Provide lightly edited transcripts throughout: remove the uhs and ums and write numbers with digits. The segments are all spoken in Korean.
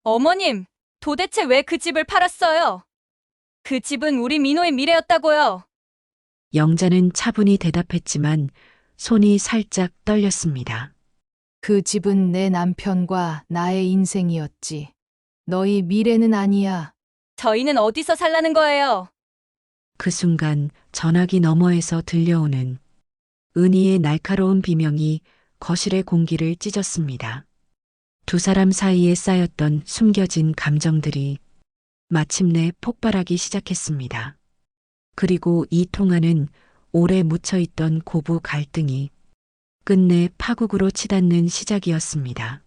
어머님, 도대체 왜 그 집을 팔았어요? 그 집은 우리 민호의 미래였다고요. 영자는 차분히 대답했지만 손이 살짝 떨렸습니다. 그 집은 내 남편과 나의 인생이었지. 너희 미래는 아니야. 저희는 어디서 살라는 거예요? 그 순간 전화기 너머에서 들려오는 은희의 날카로운 비명이 거실의 공기를 찢었습니다. 두 사람 사이에 쌓였던 숨겨진 감정들이 마침내 폭발하기 시작했습니다. 그리고 이 통화는 오래 묻혀있던 고부 갈등이 끝내 파국으로 치닫는 시작이었습니다.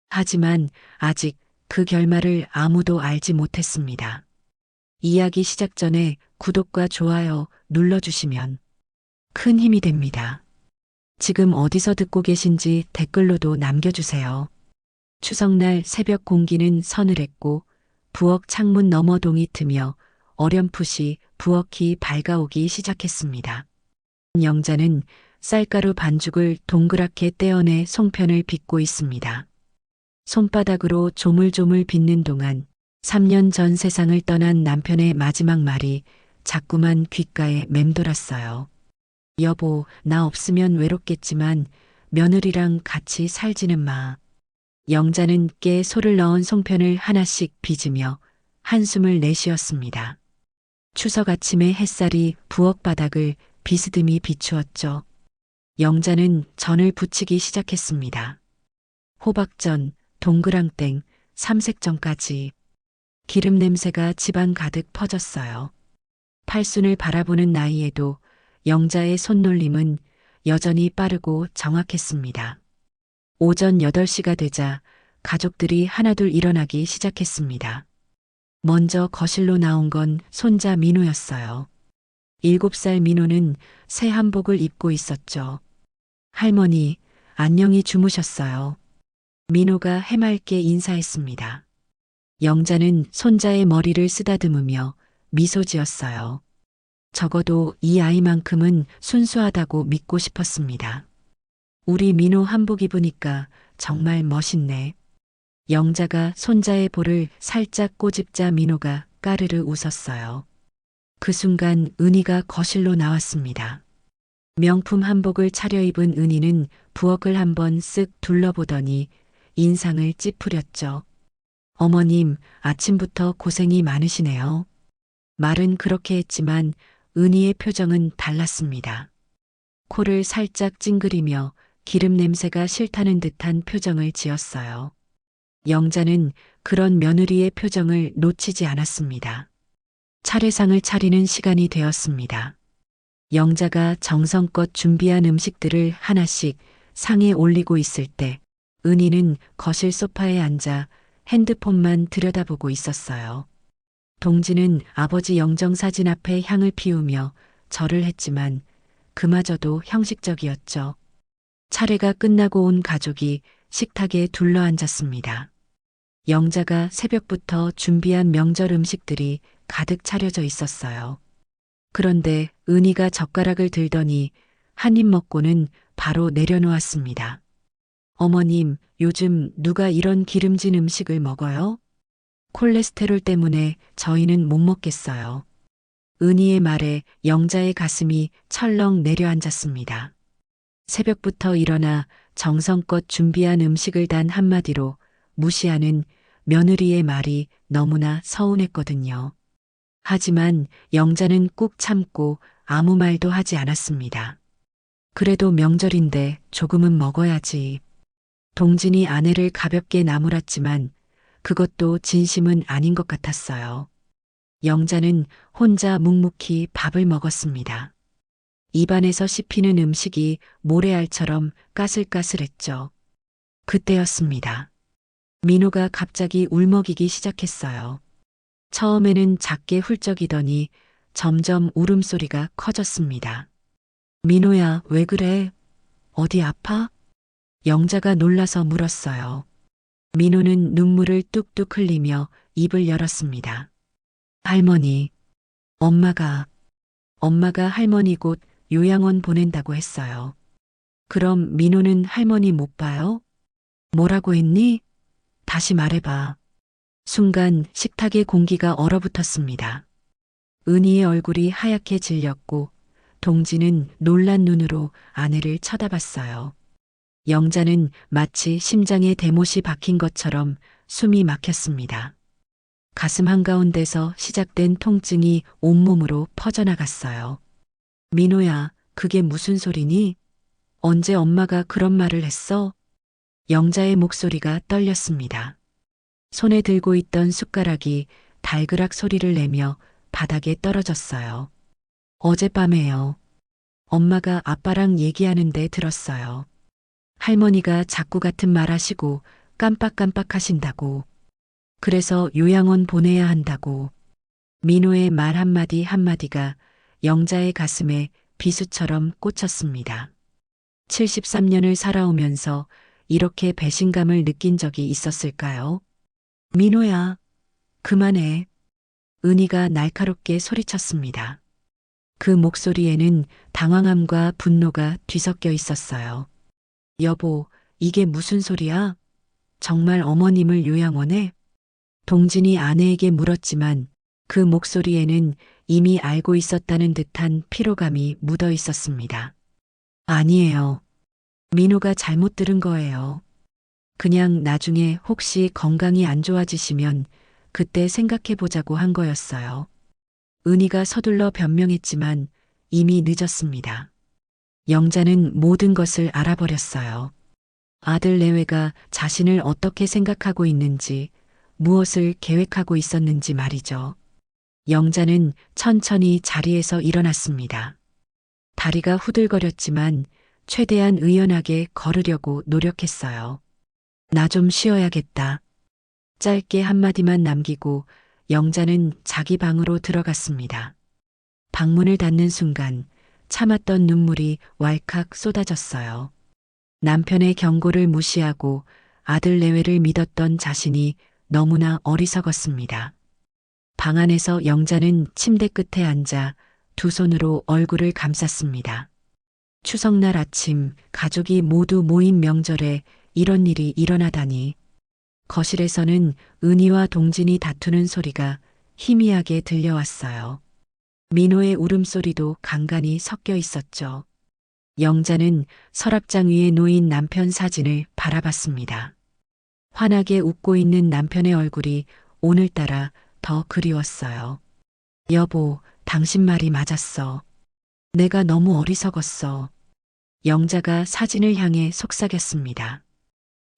하지만 아직 그 결말을 아무도 알지 못했습니다. 이야기 시작 전에 구독과 좋아요 눌러주시면 큰 힘이 됩니다. 지금 어디서 듣고 계신지 댓글로도 남겨주세요. 추석날 새벽 공기는 서늘했고 부엌 창문 너머 동이 트며 어렴풋이 부엌이 밝아오기 시작했습니다. 영자는 쌀가루 반죽을 동그랗게 떼어내 송편을 빚고 있습니다. 손바닥으로 조물조물 빚는 동안 3년 전 세상을 떠난 남편의 마지막 말이 자꾸만 귓가에 맴돌았어요. 여보, 나 없으면 외롭겠지만 며느리랑 같이 살지는 마. 영자는 깨에 소를 넣은 송편을 하나씩 빚으며 한숨을 내쉬었습니다. 추석 아침의 햇살이 부엌 바닥을 비스듬히 비추었죠. 영자는 전을 부치기 시작했습니다. 호박전, 동그랑땡, 삼색전까지 기름 냄새가 집안 가득 퍼졌어요. 팔순을 바라보는 나이에도 영자의 손놀림은 여전히 빠르고 정확했습니다. 오전 8시가 되자 가족들이 하나둘 일어나기 시작했습니다. 먼저 거실로 나온 건 손자 민호였어요. 7살 민호는 새 한복을 입고 있었죠. 할머니, 안녕히 주무셨어요. 민호가 해맑게 인사했습니다. 영자는 손자의 머리를 쓰다듬으며 미소 지었어요. 적어도 이 아이만큼은 순수하다고 믿고 싶었습니다. 우리 민호 한복 입으니까 정말 멋있네. 영자가 손자의 볼을 살짝 꼬집자 민호가 까르르 웃었어요. 그 순간 은희가 거실로 나왔습니다. 명품 한복을 차려입은 은희는 부엌을 한번 쓱 둘러보더니 인상을 찌푸렸죠. 어머님, 아침부터 고생이 많으시네요. 말은 그렇게 했지만 은희의 표정은 달랐습니다. 코를 살짝 찡그리며 기름 냄새가 싫다는 듯한 표정을 지었어요. 영자는 그런 며느리의 표정을 놓치지 않았습니다. 차례상을 차리는 시간이 되었습니다. 영자가 정성껏 준비한 음식들을 하나씩 상에 올리고 있을 때 은희는 거실 소파에 앉아 핸드폰만 들여다보고 있었어요. 동지는 아버지 영정사진 앞에 향을 피우며 절을 했지만 그마저도 형식적이었죠. 차례가 끝나고 온 가족이 식탁에 둘러앉았습니다. 영자가 새벽부터 준비한 명절 음식들이 가득 차려져 있었어요. 그런데 은희가 젓가락을 들더니 한 입 먹고는 바로 내려놓았습니다. 어머님, 요즘 누가 이런 기름진 음식을 먹어요? 콜레스테롤 때문에 저희는 못 먹겠어요. 은희의 말에 영자의 가슴이 철렁 내려앉았습니다. 새벽부터 일어나 정성껏 준비한 음식을 단 한마디로 무시하는 며느리의 말이 너무나 서운했거든요. 하지만 영자는 꾹 참고 아무 말도 하지 않았습니다. 그래도 명절인데 조금은 먹어야지. 동진이 아내를 가볍게 나무랐지만 그것도 진심은 아닌 것 같았어요. 영자는 혼자 묵묵히 밥을 먹었습니다. 입안에서 씹히는 음식이 모래알처럼 까슬까슬했죠. 그때였습니다. 민호가 갑자기 울먹이기 시작했어요. 처음에는 작게 훌쩍이더니 점점 울음소리가 커졌습니다. 민호야, 왜 그래? 어디 아파? 영자가 놀라서 물었어요. 민호는 눈물을 뚝뚝 흘리며 입을 열었습니다. 할머니, 엄마가 할머니 곧 요양원 보낸다고 했어요. 그럼 민호는 할머니 못 봐요? 뭐라고 했니? 다시 말해봐. 순간 식탁의 공기가 얼어붙었습니다. 은희의 얼굴이 하얗게 질렸고 동지는 놀란 눈으로 아내를 쳐다봤어요. 영자는 마치 심장에 대못이 박힌 것처럼 숨이 막혔습니다. 가슴 한가운데서 시작된 통증이 온몸으로 퍼져나갔어요. 민호야, 그게 무슨 소리니? 언제 엄마가 그런 말을 했어? 영자의 목소리가 떨렸습니다. 손에 들고 있던 숟가락이 달그락 소리를 내며 바닥에 떨어졌어요. 어젯밤에요. 엄마가 아빠랑 얘기하는데 들었어요. 할머니가 자꾸 같은 말 하시고 깜빡깜빡 하신다고. 그래서 요양원 보내야 한다고. 민호의 말 한마디 한마디가 영자의 가슴에 비수처럼 꽂혔습니다. 73년을 살아오면서 이렇게 배신감을 느낀 적이 있었을까요? 민호야, 그만해. 은희가 날카롭게 소리쳤습니다. 그 목소리에는 당황함과 분노가 뒤섞여 있었어요. 여보, 이게 무슨 소리야? 정말 어머님을 요양원에? 동진이 아내에게 물었지만 그 목소리에는 이미 알고 있었다는 듯한 피로감이 묻어 있었습니다. 아니에요. 민호가 잘못 들은 거예요. 그냥 나중에 혹시 건강이 안 좋아지시면 그때 생각해 보자고 한 거였어요. 은희가 서둘러 변명했지만 이미 늦었습니다. 영자는 모든 것을 알아버렸어요. 아들 내외가 자신을 어떻게 생각하고 있는지, 무엇을 계획하고 있었는지 말이죠. 영자는 천천히 자리에서 일어났습니다. 다리가 후들거렸지만 최대한 의연하게 걸으려고 노력했어요. 나 좀 쉬어야겠다. 짧게 한마디만 남기고 영자는 자기 방으로 들어갔습니다. 방문을 닫는 순간 참았던 눈물이 왈칵 쏟아졌어요. 남편의 경고를 무시하고 아들 내외를 믿었던 자신이 너무나 어리석었습니다. 방 안에서 영자는 침대 끝에 앉아 두 손으로 얼굴을 감쌌습니다. 추석날 아침 가족이 모두 모인 명절에 이런 일이 일어나다니. 거실에서는 은희와 동진이 다투는 소리가 희미하게 들려왔어요. 민호의 울음소리도 간간히 섞여 있었죠. 영자는 서랍장 위에 놓인 남편 사진을 바라봤습니다. 환하게 웃고 있는 남편의 얼굴이 오늘따라 더 그리웠어요. 여보, 당신 말이 맞았어. 내가 너무 어리석었어. 영자가 사진을 향해 속삭였습니다.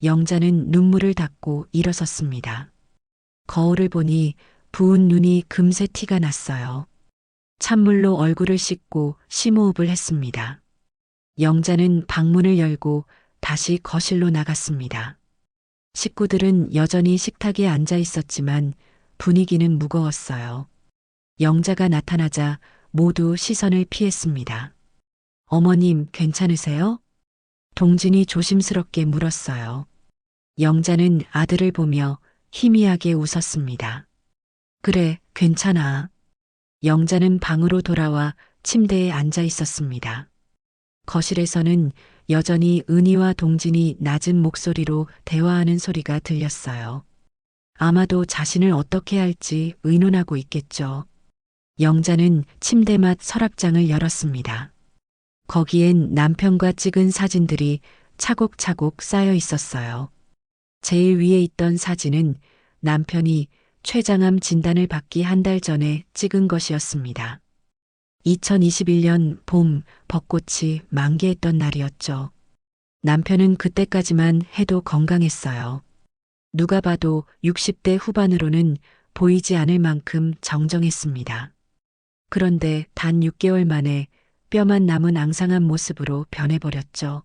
영자는 눈물을 닦고 일어섰습니다. 거울을 보니 부은 눈이 금세 티가 났어요. 찬물로 얼굴을 씻고 심호흡을 했습니다. 영자는 방문을 열고 다시 거실로 나갔습니다. 식구들은 여전히 식탁에 앉아 있었지만 분위기는 무거웠어요. 영자가 나타나자 모두 시선을 피했습니다. 어머님, 괜찮으세요? 동진이 조심스럽게 물었어요. 영자는 아들을 보며 희미하게 웃었습니다. 그래, 괜찮아. 영자는 방으로 돌아와 침대에 앉아 있었습니다. 거실에서는 여전히 은희와 동진이 낮은 목소리로 대화하는 소리가 들렸어요. 아마도 자신을 어떻게 할지 의논하고 있겠죠. 영자는 침대 맡 서랍장을 열었습니다. 거기엔 남편과 찍은 사진들이 차곡차곡 쌓여 있었어요. 제일 위에 있던 사진은 남편이 췌장암 진단을 받기 한 달 전에 찍은 것이었습니다. 2021년 봄 벚꽃이 만개했던 날이었죠. 남편은 그때까지만 해도 건강했어요. 누가 봐도 60대 후반으로는 보이지 않을 만큼 정정했습니다. 그런데 단 6개월 만에 뼈만 남은 앙상한 모습으로 변해버렸죠.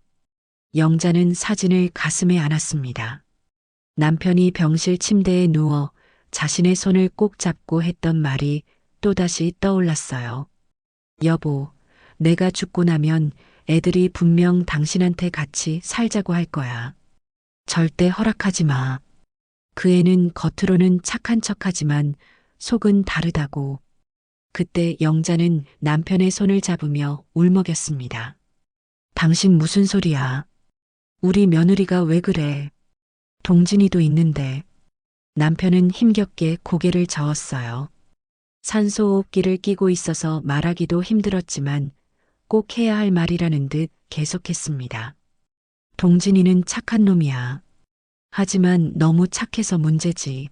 영자는 사진을 가슴에 안았습니다. 남편이 병실 침대에 누워 자신의 손을 꼭 잡고 했던 말이 또다시 떠올랐어요. 여보, 내가 죽고 나면 애들이 분명 당신한테 같이 살자고 할 거야. 절대 허락하지 마. 그 애는 겉으로는 착한 척하지만 속은 다르다고. 그때 영자는 남편의 손을 잡으며 울먹였습니다. 당신 무슨 소리야? 우리 며느리가 왜 그래? 동진이도 있는데. 남편은 힘겹게 고개를 저었어요. 산소호흡기를 끼고 있어서 말하기도 힘들었지만 꼭 해야 할 말이라는 듯 계속했습니다. 동진이는 착한 놈이야. 하지만 너무 착해서 문제지.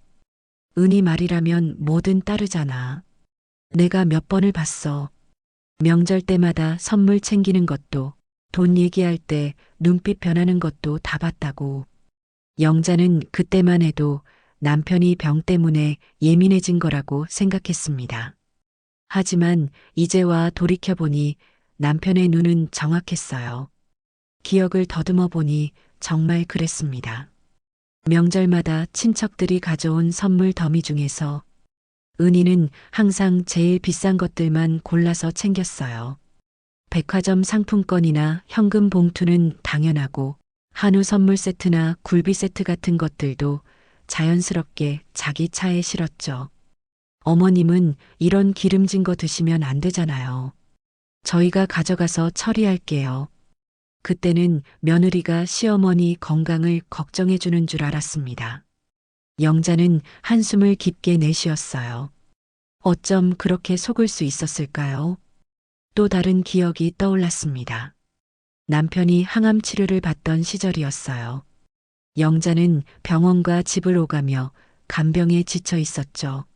은희 말이라면 뭐든 따르잖아. 내가 몇 번을 봤어. 명절 때마다 선물 챙기는 것도, 돈 얘기할 때 눈빛 변하는 것도 다 봤다고. 영자는 그때만 해도 남편이 병 때문에 예민해진 거라고 생각했습니다. 하지만 이제와 돌이켜보니 남편의 눈은 정확했어요. 기억을 더듬어 보니 정말 그랬습니다. 명절마다 친척들이 가져온 선물 더미 중에서 은희는 항상 제일 비싼 것들만 골라서 챙겼어요. 백화점 상품권이나 현금 봉투는 당연하고 한우 선물 세트나 굴비 세트 같은 것들도 자연스럽게 자기 차에 실었죠. 어머님은 이런 기름진 거 드시면 안 되잖아요. 저희가 가져가서 처리할게요. 그때는 며느리가 시어머니 건강을 걱정해 주는 줄 알았습니다. 영자는 한숨을 깊게 내쉬었어요. 어쩜 그렇게 속을 수 있었을까요? 또 다른 기억이 떠올랐습니다. 남편이 항암 치료를 받던 시절이었어요. 영자는 병원과 집을 오가며 간병에 지쳐 있었죠.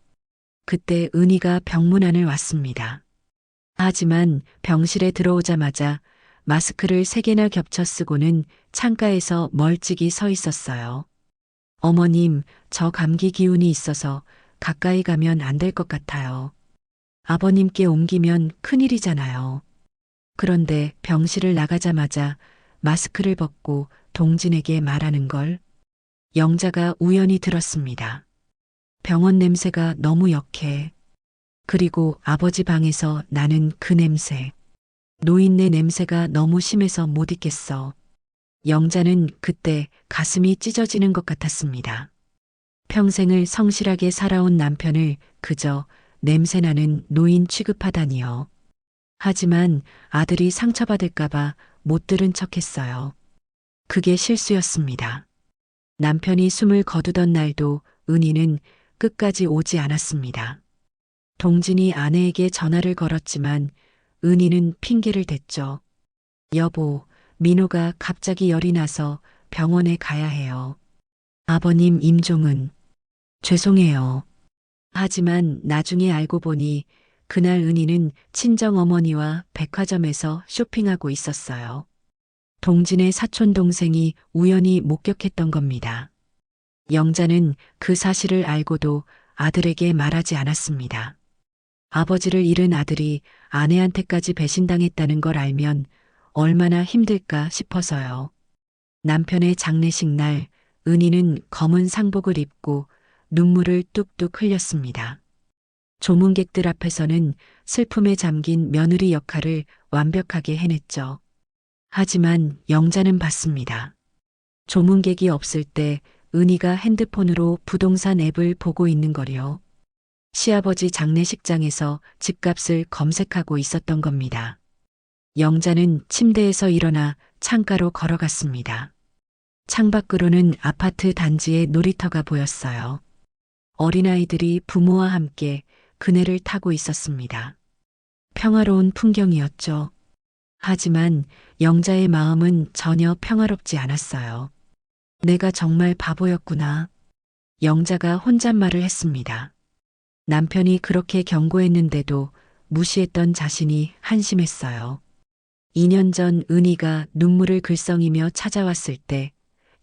그때 은희가 병문안을 왔습니다. 하지만 병실에 들어오자마자 마스크를 3개나 겹쳐 쓰고는 창가에서 멀찍이 서 있었어요. 어머님, 저 감기 기운이 있어서 가까이 가면 안 될 것 같아요. 아버님께 옮기면 큰일이잖아요. 그런데 병실을 나가자마자 마스크를 벗고 동진에게 말하는 걸 영자가 우연히 들었습니다. 병원 냄새가 너무 역해. 그리고 아버지 방에서 나는 그 냄새. 노인네 냄새가 너무 심해서 못 있겠어. 영자는 그때 가슴이 찢어지는 것 같았습니다. 평생을 성실하게 살아온 남편을 그저 냄새나는 노인 취급하다니요. 하지만 아들이 상처받을까봐 못 들은 척했어요. 그게 실수였습니다. 남편이 숨을 거두던 날도 은희는 끝까지 오지 않았습니다. 동진이 아내에게 전화를 걸었지만 은희는 핑계를 댔죠. 여보, 민호가 갑자기 열이 나서 병원에 가야 해요. 아버님 임종은 죄송해요. 하지만 나중에 알고 보니 그날 은희는 친정어머니와 백화점에서 쇼핑하고 있었어요. 동진의 사촌 동생이 우연히 목격했던 겁니다. 영자는 그 사실을 알고도 아들에게 말하지 않았습니다. 아버지를 잃은 아들이 아내한테까지 배신당했다는 걸 알면 얼마나 힘들까 싶어서요. 남편의 장례식 날 은희는 검은 상복을 입고 눈물을 뚝뚝 흘렸습니다. 조문객들 앞에서는 슬픔에 잠긴 며느리 역할을 완벽하게 해냈죠. 하지만 영자는 봤습니다. 조문객이 없을 때 은희가 핸드폰으로 부동산 앱을 보고 있는 거요. 시아버지 장례식장에서 집값을 검색하고 있었던 겁니다. 영자는 침대에서 일어나 창가로 걸어갔습니다. 창밖으로는 아파트 단지의 놀이터가 보였어요. 어린아이들이 부모와 함께 그네를 타고 있었습니다. 평화로운 풍경이었죠. 하지만 영자의 마음은 전혀 평화롭지 않았어요. 내가 정말 바보였구나. 영자가 혼잣말을 했습니다. 남편이 그렇게 경고했는데도 무시했던 자신이 한심했어요. 2년 전 은희가 눈물을 글썽이며 찾아왔을 때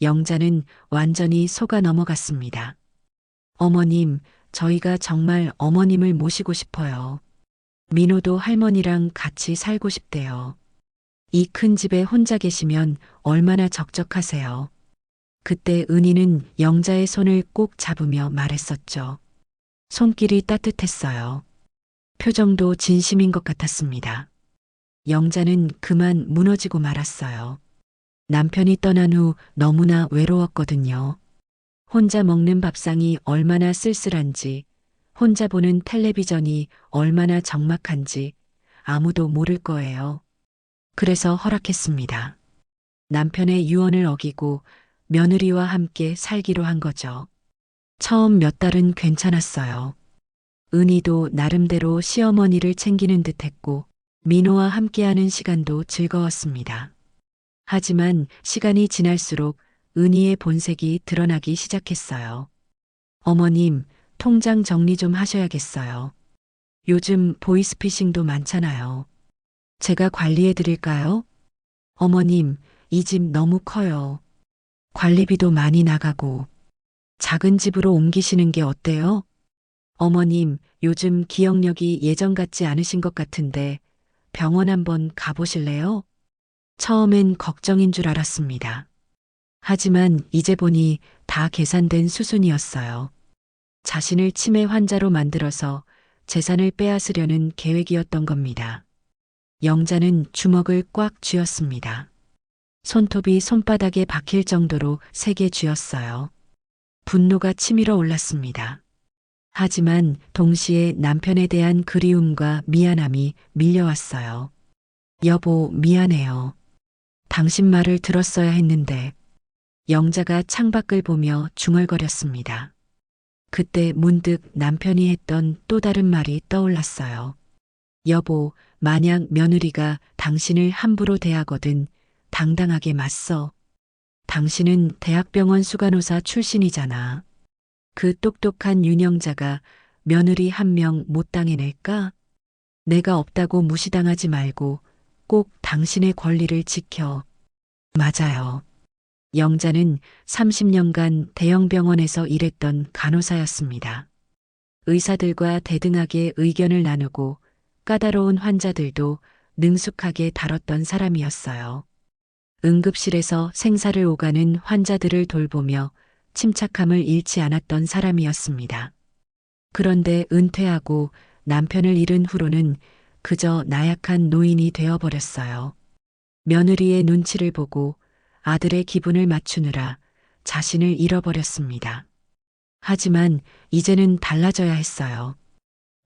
영자는 완전히 속아 넘어갔습니다. 어머님, 저희가 정말 어머님을 모시고 싶어요. 민호도 할머니랑 같이 살고 싶대요. 이 큰 집에 혼자 계시면 얼마나 적적하세요. 그때 은희는 영자의 손을 꼭 잡으며 말했었죠. 손길이 따뜻했어요. 표정도 진심인 것 같았습니다. 영자는 그만 무너지고 말았어요. 남편이 떠난 후 너무나 외로웠거든요. 혼자 먹는 밥상이 얼마나 쓸쓸한지, 혼자 보는 텔레비전이 얼마나 적막한지 아무도 모를 거예요. 그래서 허락했습니다. 남편의 유언을 어기고 며느리와 함께 살기로 한 거죠. 처음 몇 달은 괜찮았어요. 은희도 나름대로 시어머니를 챙기는 듯 했고, 민호와 함께하는 시간도 즐거웠습니다. 하지만 시간이 지날수록 은희의 본색이 드러나기 시작했어요. 어머님, 통장 정리 좀 하셔야겠어요. 요즘 보이스피싱도 많잖아요. 제가 관리해 드릴까요? 어머님, 이 집 너무 커요. 관리비도 많이 나가고. 작은 집으로 옮기시는 게 어때요? 어머님, 요즘 기억력이 예전 같지 않으신 것 같은데 병원 한번 가보실래요? 처음엔 걱정인 줄 알았습니다. 하지만 이제 보니 다 계산된 수순이었어요. 자신을 치매 환자로 만들어서 재산을 빼앗으려는 계획이었던 겁니다. 영자는 주먹을 꽉 쥐었습니다. 손톱이 손바닥에 박힐 정도로 세게 쥐었어요. 분노가 치밀어 올랐습니다. 하지만 동시에 남편에 대한 그리움과 미안함이 밀려왔어요. 여보, 미안해요. 당신 말을 들었어야 했는데. 영자가 창밖을 보며 중얼거렸습니다. 그때 문득 남편이 했던 또 다른 말이 떠올랐어요. 여보, 만약 며느리가 당신을 함부로 대하거든 당당하게 맞서. 당신은 대학병원 수간호사 출신이잖아. 그 똑똑한 윤영자가 며느리 한 명 못 당해낼까? 내가 없다고 무시당하지 말고 꼭 당신의 권리를 지켜. 맞아요. 영자는 30년간 대형 병원에서 일했던 간호사였습니다. 의사들과 대등하게 의견을 나누고 까다로운 환자들도 능숙하게 다뤘던 사람이었어요. 응급실에서 생사를 오가는 환자들을 돌보며 침착함을 잃지 않았던 사람이었습니다. 그런데 은퇴하고 남편을 잃은 후로는 그저 나약한 노인이 되어버렸어요. 며느리의 눈치를 보고 아들의 기분을 맞추느라 자신을 잃어버렸습니다. 하지만 이제는 달라져야 했어요.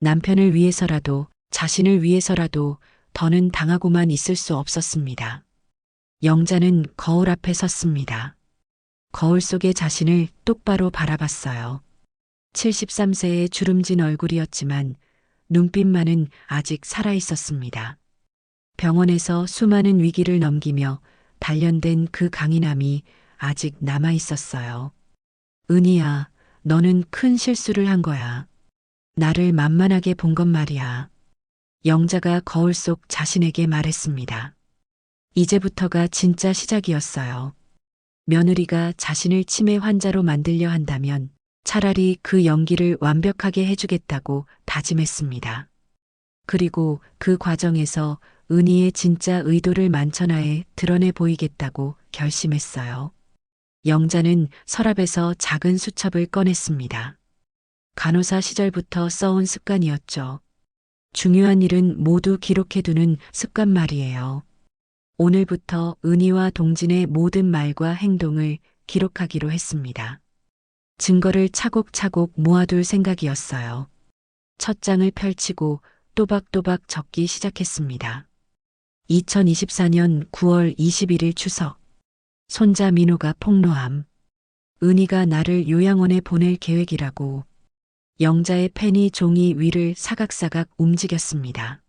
남편을 위해서라도 자신을 위해서라도 더는 당하고만 있을 수 없었습니다. 영자는 거울 앞에 섰습니다. 거울 속의 자신을 똑바로 바라봤어요. 73세의 주름진 얼굴이었지만 눈빛만은 아직 살아있었습니다. 병원에서 수많은 위기를 넘기며 단련된 그 강인함이 아직 남아있었어요. 은희야, 너는 큰 실수를 한 거야. 나를 만만하게 본 건 말이야. 영자가 거울 속 자신에게 말했습니다. 이제부터가 진짜 시작이었어요. 며느리가 자신을 치매 환자로 만들려 한다면 차라리 그 연기를 완벽하게 해주겠다고 다짐했습니다. 그리고 그 과정에서 은희의 진짜 의도를 만천하에 드러내 보이겠다고 결심했어요. 영자는 서랍에서 작은 수첩을 꺼냈습니다. 간호사 시절부터 써온 습관이었죠. 중요한 일은 모두 기록해두는 습관 말이에요. 오늘부터 은희와 동진의 모든 말과 행동을 기록하기로 했습니다. 증거를 차곡차곡 모아둘 생각이었어요. 첫 장을 펼치고 또박또박 적기 시작했습니다. 2024년 9월 21일 추석. 손자 민호가 폭로함. 은희가 나를 요양원에 보낼 계획이라고. 영자의 펜이 종이 위를 사각사각 움직였습니다.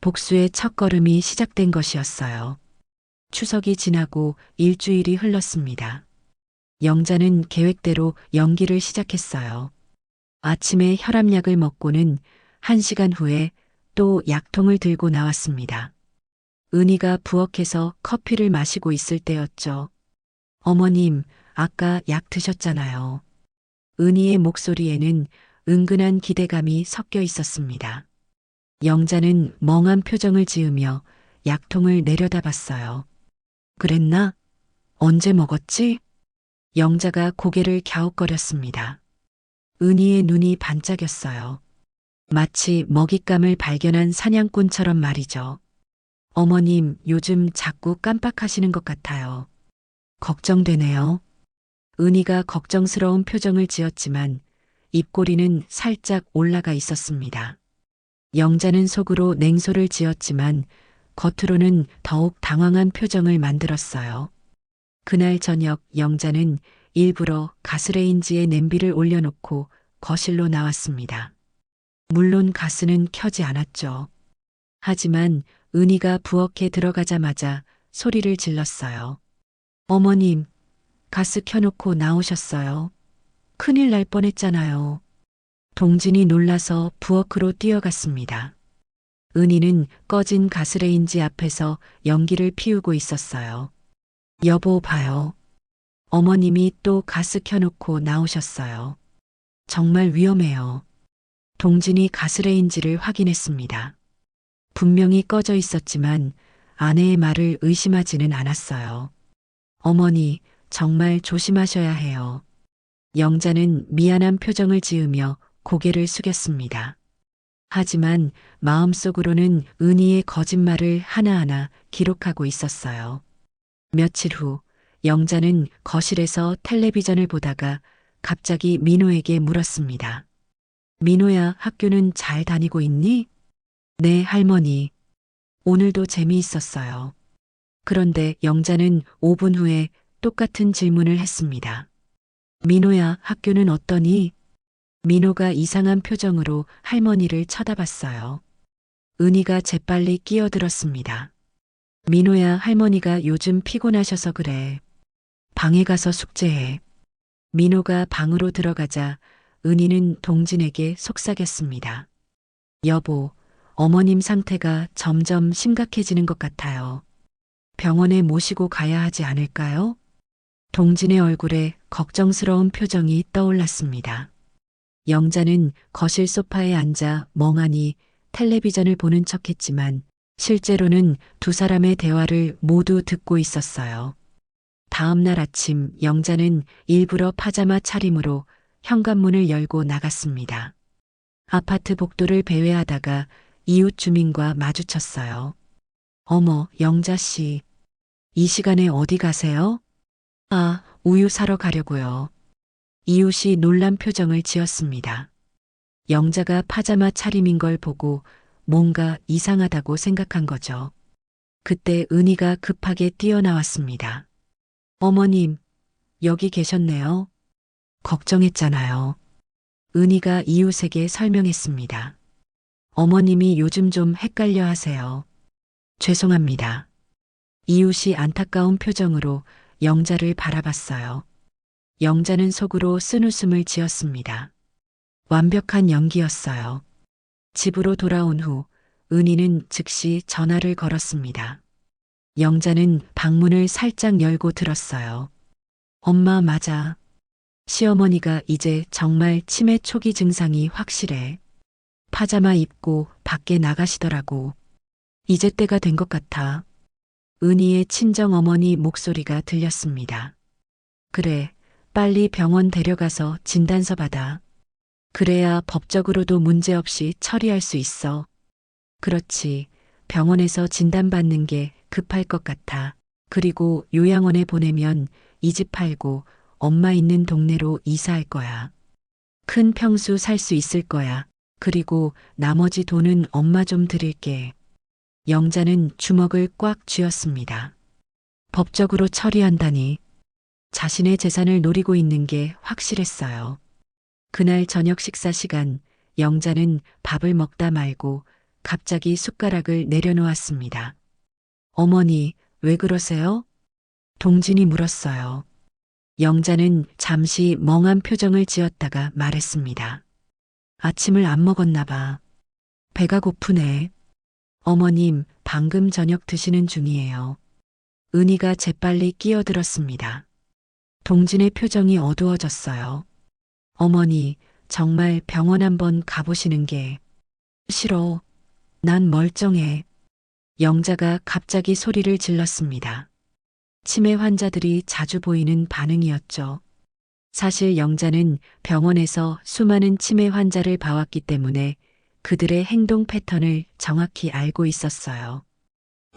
복수의 첫걸음이 시작된 것이었어요. 추석이 지나고 일주일이 흘렀습니다. 영자는 계획대로 연기를 시작했어요. 아침에 혈압약을 먹고는 1시간 후에 또 약통을 들고 나왔습니다. 은희가 부엌에서 커피를 마시고 있을 때였죠. 어머님, 아까 약 드셨잖아요. 은희의 목소리에는 은근한 기대감이 섞여 있었습니다. 영자는 멍한 표정을 지으며 약통을 내려다봤어요. 그랬나? 언제 먹었지? 영자가 고개를 갸웃거렸습니다. 은희의 눈이 반짝였어요. 마치 먹잇감을 발견한 사냥꾼처럼 말이죠. 어머님, 요즘 자꾸 깜빡하시는 것 같아요. 걱정되네요. 은희가 걱정스러운 표정을 지었지만 입꼬리는 살짝 올라가 있었습니다. 영자는 속으로 냉소를 지었지만 겉으로는 더욱 당황한 표정을 만들었어요. 그날 저녁 영자는 일부러 가스레인지에 냄비를 올려놓고 거실로 나왔습니다. 물론 가스는 켜지 않았죠. 하지만 은희가 부엌에 들어가자마자 소리를 질렀어요. 어머님, 가스 켜놓고 나오셨어요. 큰일 날 뻔했잖아요. 동진이 놀라서 부엌으로 뛰어갔습니다. 은희는 꺼진 가스레인지 앞에서 연기를 피우고 있었어요. 여보 봐요. 어머님이 또 가스 켜놓고 나오셨어요. 정말 위험해요. 동진이 가스레인지를 확인했습니다. 분명히 꺼져 있었지만 아내의 말을 의심하지는 않았어요. 어머니, 정말 조심하셔야 해요. 영자는 미안한 표정을 지으며 고개를 숙였습니다. 하지만 마음속으로는 은희의 거짓말을 하나하나 기록하고 있었어요. 며칠 후 영자는 거실에서 텔레비전을 보다가 갑자기 민호에게 물었습니다. 민호야, 학교는 잘 다니고 있니? 네, 할머니. 오늘도 재미있었어요. 그런데 영자는 5분 후에 똑같은 질문을 했습니다. 민호야, 학교는 어떠니? 민호가 이상한 표정으로 할머니를 쳐다봤어요. 은희가 재빨리 끼어들었습니다. 민호야, 할머니가 요즘 피곤하셔서 그래. 방에 가서 숙제해. 민호가 방으로 들어가자 은희는 동진에게 속삭였습니다. 여보, 어머님 상태가 점점 심각해지는 것 같아요. 병원에 모시고 가야 하지 않을까요? 동진의 얼굴에 걱정스러운 표정이 떠올랐습니다. 영자는 거실 소파에 앉아 멍하니 텔레비전을 보는 척했지만 실제로는 두 사람의 대화를 모두 듣고 있었어요. 다음 날 아침 영자는 일부러 파자마 차림으로 현관문을 열고 나갔습니다. 아파트 복도를 배회하다가 이웃 주민과 마주쳤어요. 어머, 영자 씨. 이 시간에 어디 가세요? 아, 우유 사러 가려고요. 이웃이 놀란 표정을 지었습니다. 영자가 파자마 차림인 걸 보고 뭔가 이상하다고 생각한 거죠. 그때 은희가 급하게 뛰어나왔습니다. 어머님, 여기 계셨네요. 걱정했잖아요. 은희가 이웃에게 설명했습니다. 어머님이 요즘 좀 헷갈려 하세요. 죄송합니다. 이웃이 안타까운 표정으로 영자를 바라봤어요. 영자는 속으로 쓴웃음을 지었습니다. 완벽한 연기였어요. 집으로 돌아온 후 은희는 즉시 전화를 걸었습니다. 영자는 방문을 살짝 열고 들었어요. 엄마, 맞아. 시어머니가 이제 정말 치매 초기 증상이 확실해. 파자마 입고 밖에 나가시더라고. 이제 때가 된 것 같아. 은희의 친정 어머니 목소리가 들렸습니다. 그래, 빨리 병원 데려가서 진단서 받아. 그래야 법적으로도 문제없이 처리할 수 있어. 그렇지, 병원에서 진단받는 게 급할 것 같아. 그리고 요양원에 보내면 이 집 팔고 엄마 있는 동네로 이사할 거야. 큰 평수 살 수 있을 거야. 그리고 나머지 돈은 엄마 좀 드릴게. 영자는 주먹을 꽉 쥐었습니다. 법적으로 처리한다니. 자신의 재산을 노리고 있는 게 확실했어요. 그날 저녁 식사 시간, 영자는 밥을 먹다 말고 갑자기 숟가락을 내려놓았습니다. 어머니, 왜 그러세요? 동진이 물었어요. 영자는 잠시 멍한 표정을 지었다가 말했습니다. 아침을 안 먹었나 봐. 배가 고프네. 어머님, 방금 저녁 드시는 중이에요. 은희가 재빨리 끼어들었습니다. 동진의 표정이 어두워졌어요. 어머니, 정말 병원 한번 가보시는 게. 싫어. 난 멀쩡해. 영자가 갑자기 소리를 질렀습니다. 치매 환자들이 자주 보이는 반응이었죠. 사실 영자는 병원에서 수많은 치매 환자를 봐왔기 때문에 그들의 행동 패턴을 정확히 알고 있었어요.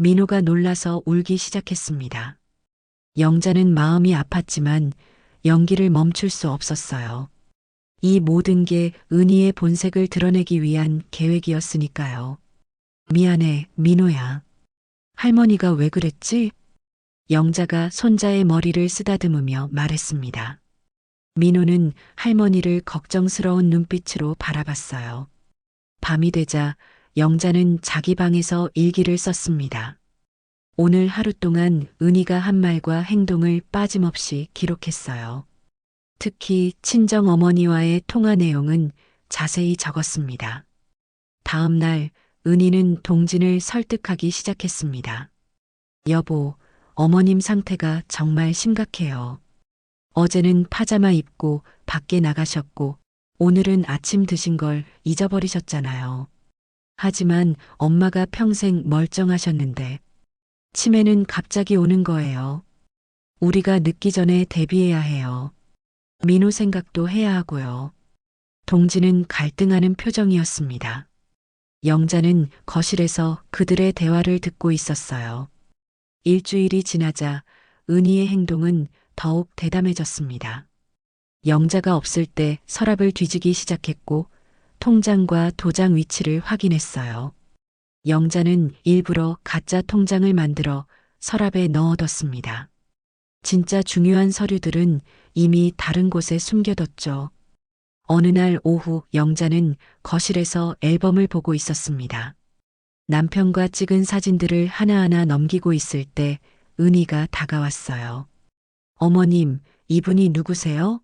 민호가 놀라서 울기 시작했습니다. 영자는 마음이 아팠지만 연기를 멈출 수 없었어요. 이 모든 게 은희의 본색을 드러내기 위한 계획이었으니까요. 미안해, 민호야. 할머니가 왜 그랬지? 영자가 손자의 머리를 쓰다듬으며 말했습니다. 민호는 할머니를 걱정스러운 눈빛으로 바라봤어요. 밤이 되자 영자는 자기 방에서 일기를 썼습니다. 오늘 하루 동안 은희가 한 말과 행동을 빠짐없이 기록했어요. 특히 친정 어머니와의 통화 내용은 자세히 적었습니다. 다음 날 은희는 동진을 설득하기 시작했습니다. 여보, 어머님 상태가 정말 심각해요. 어제는 파자마 입고 밖에 나가셨고 오늘은 아침 드신 걸 잊어버리셨잖아요. 하지만 엄마가 평생 멀쩡하셨는데 치매는 갑자기 오는 거예요. 우리가 늦기 전에 대비해야 해요. 민호 생각도 해야 하고요. 동진은 갈등하는 표정이었습니다. 영자는 거실에서 그들의 대화를 듣고 있었어요. 일주일이 지나자 은희의 행동은 더욱 대담해졌습니다. 영자가 없을 때 서랍을 뒤지기 시작했고 통장과 도장 위치를 확인했어요. 영자는 일부러 가짜 통장을 만들어 서랍에 넣어뒀습니다. 진짜 중요한 서류들은 이미 다른 곳에 숨겨뒀죠. 어느 날 오후 영자는 거실에서 앨범을 보고 있었습니다. 남편과 찍은 사진들을 하나하나 넘기고 있을 때 은희가 다가왔어요. 어머님, 이분이 누구세요?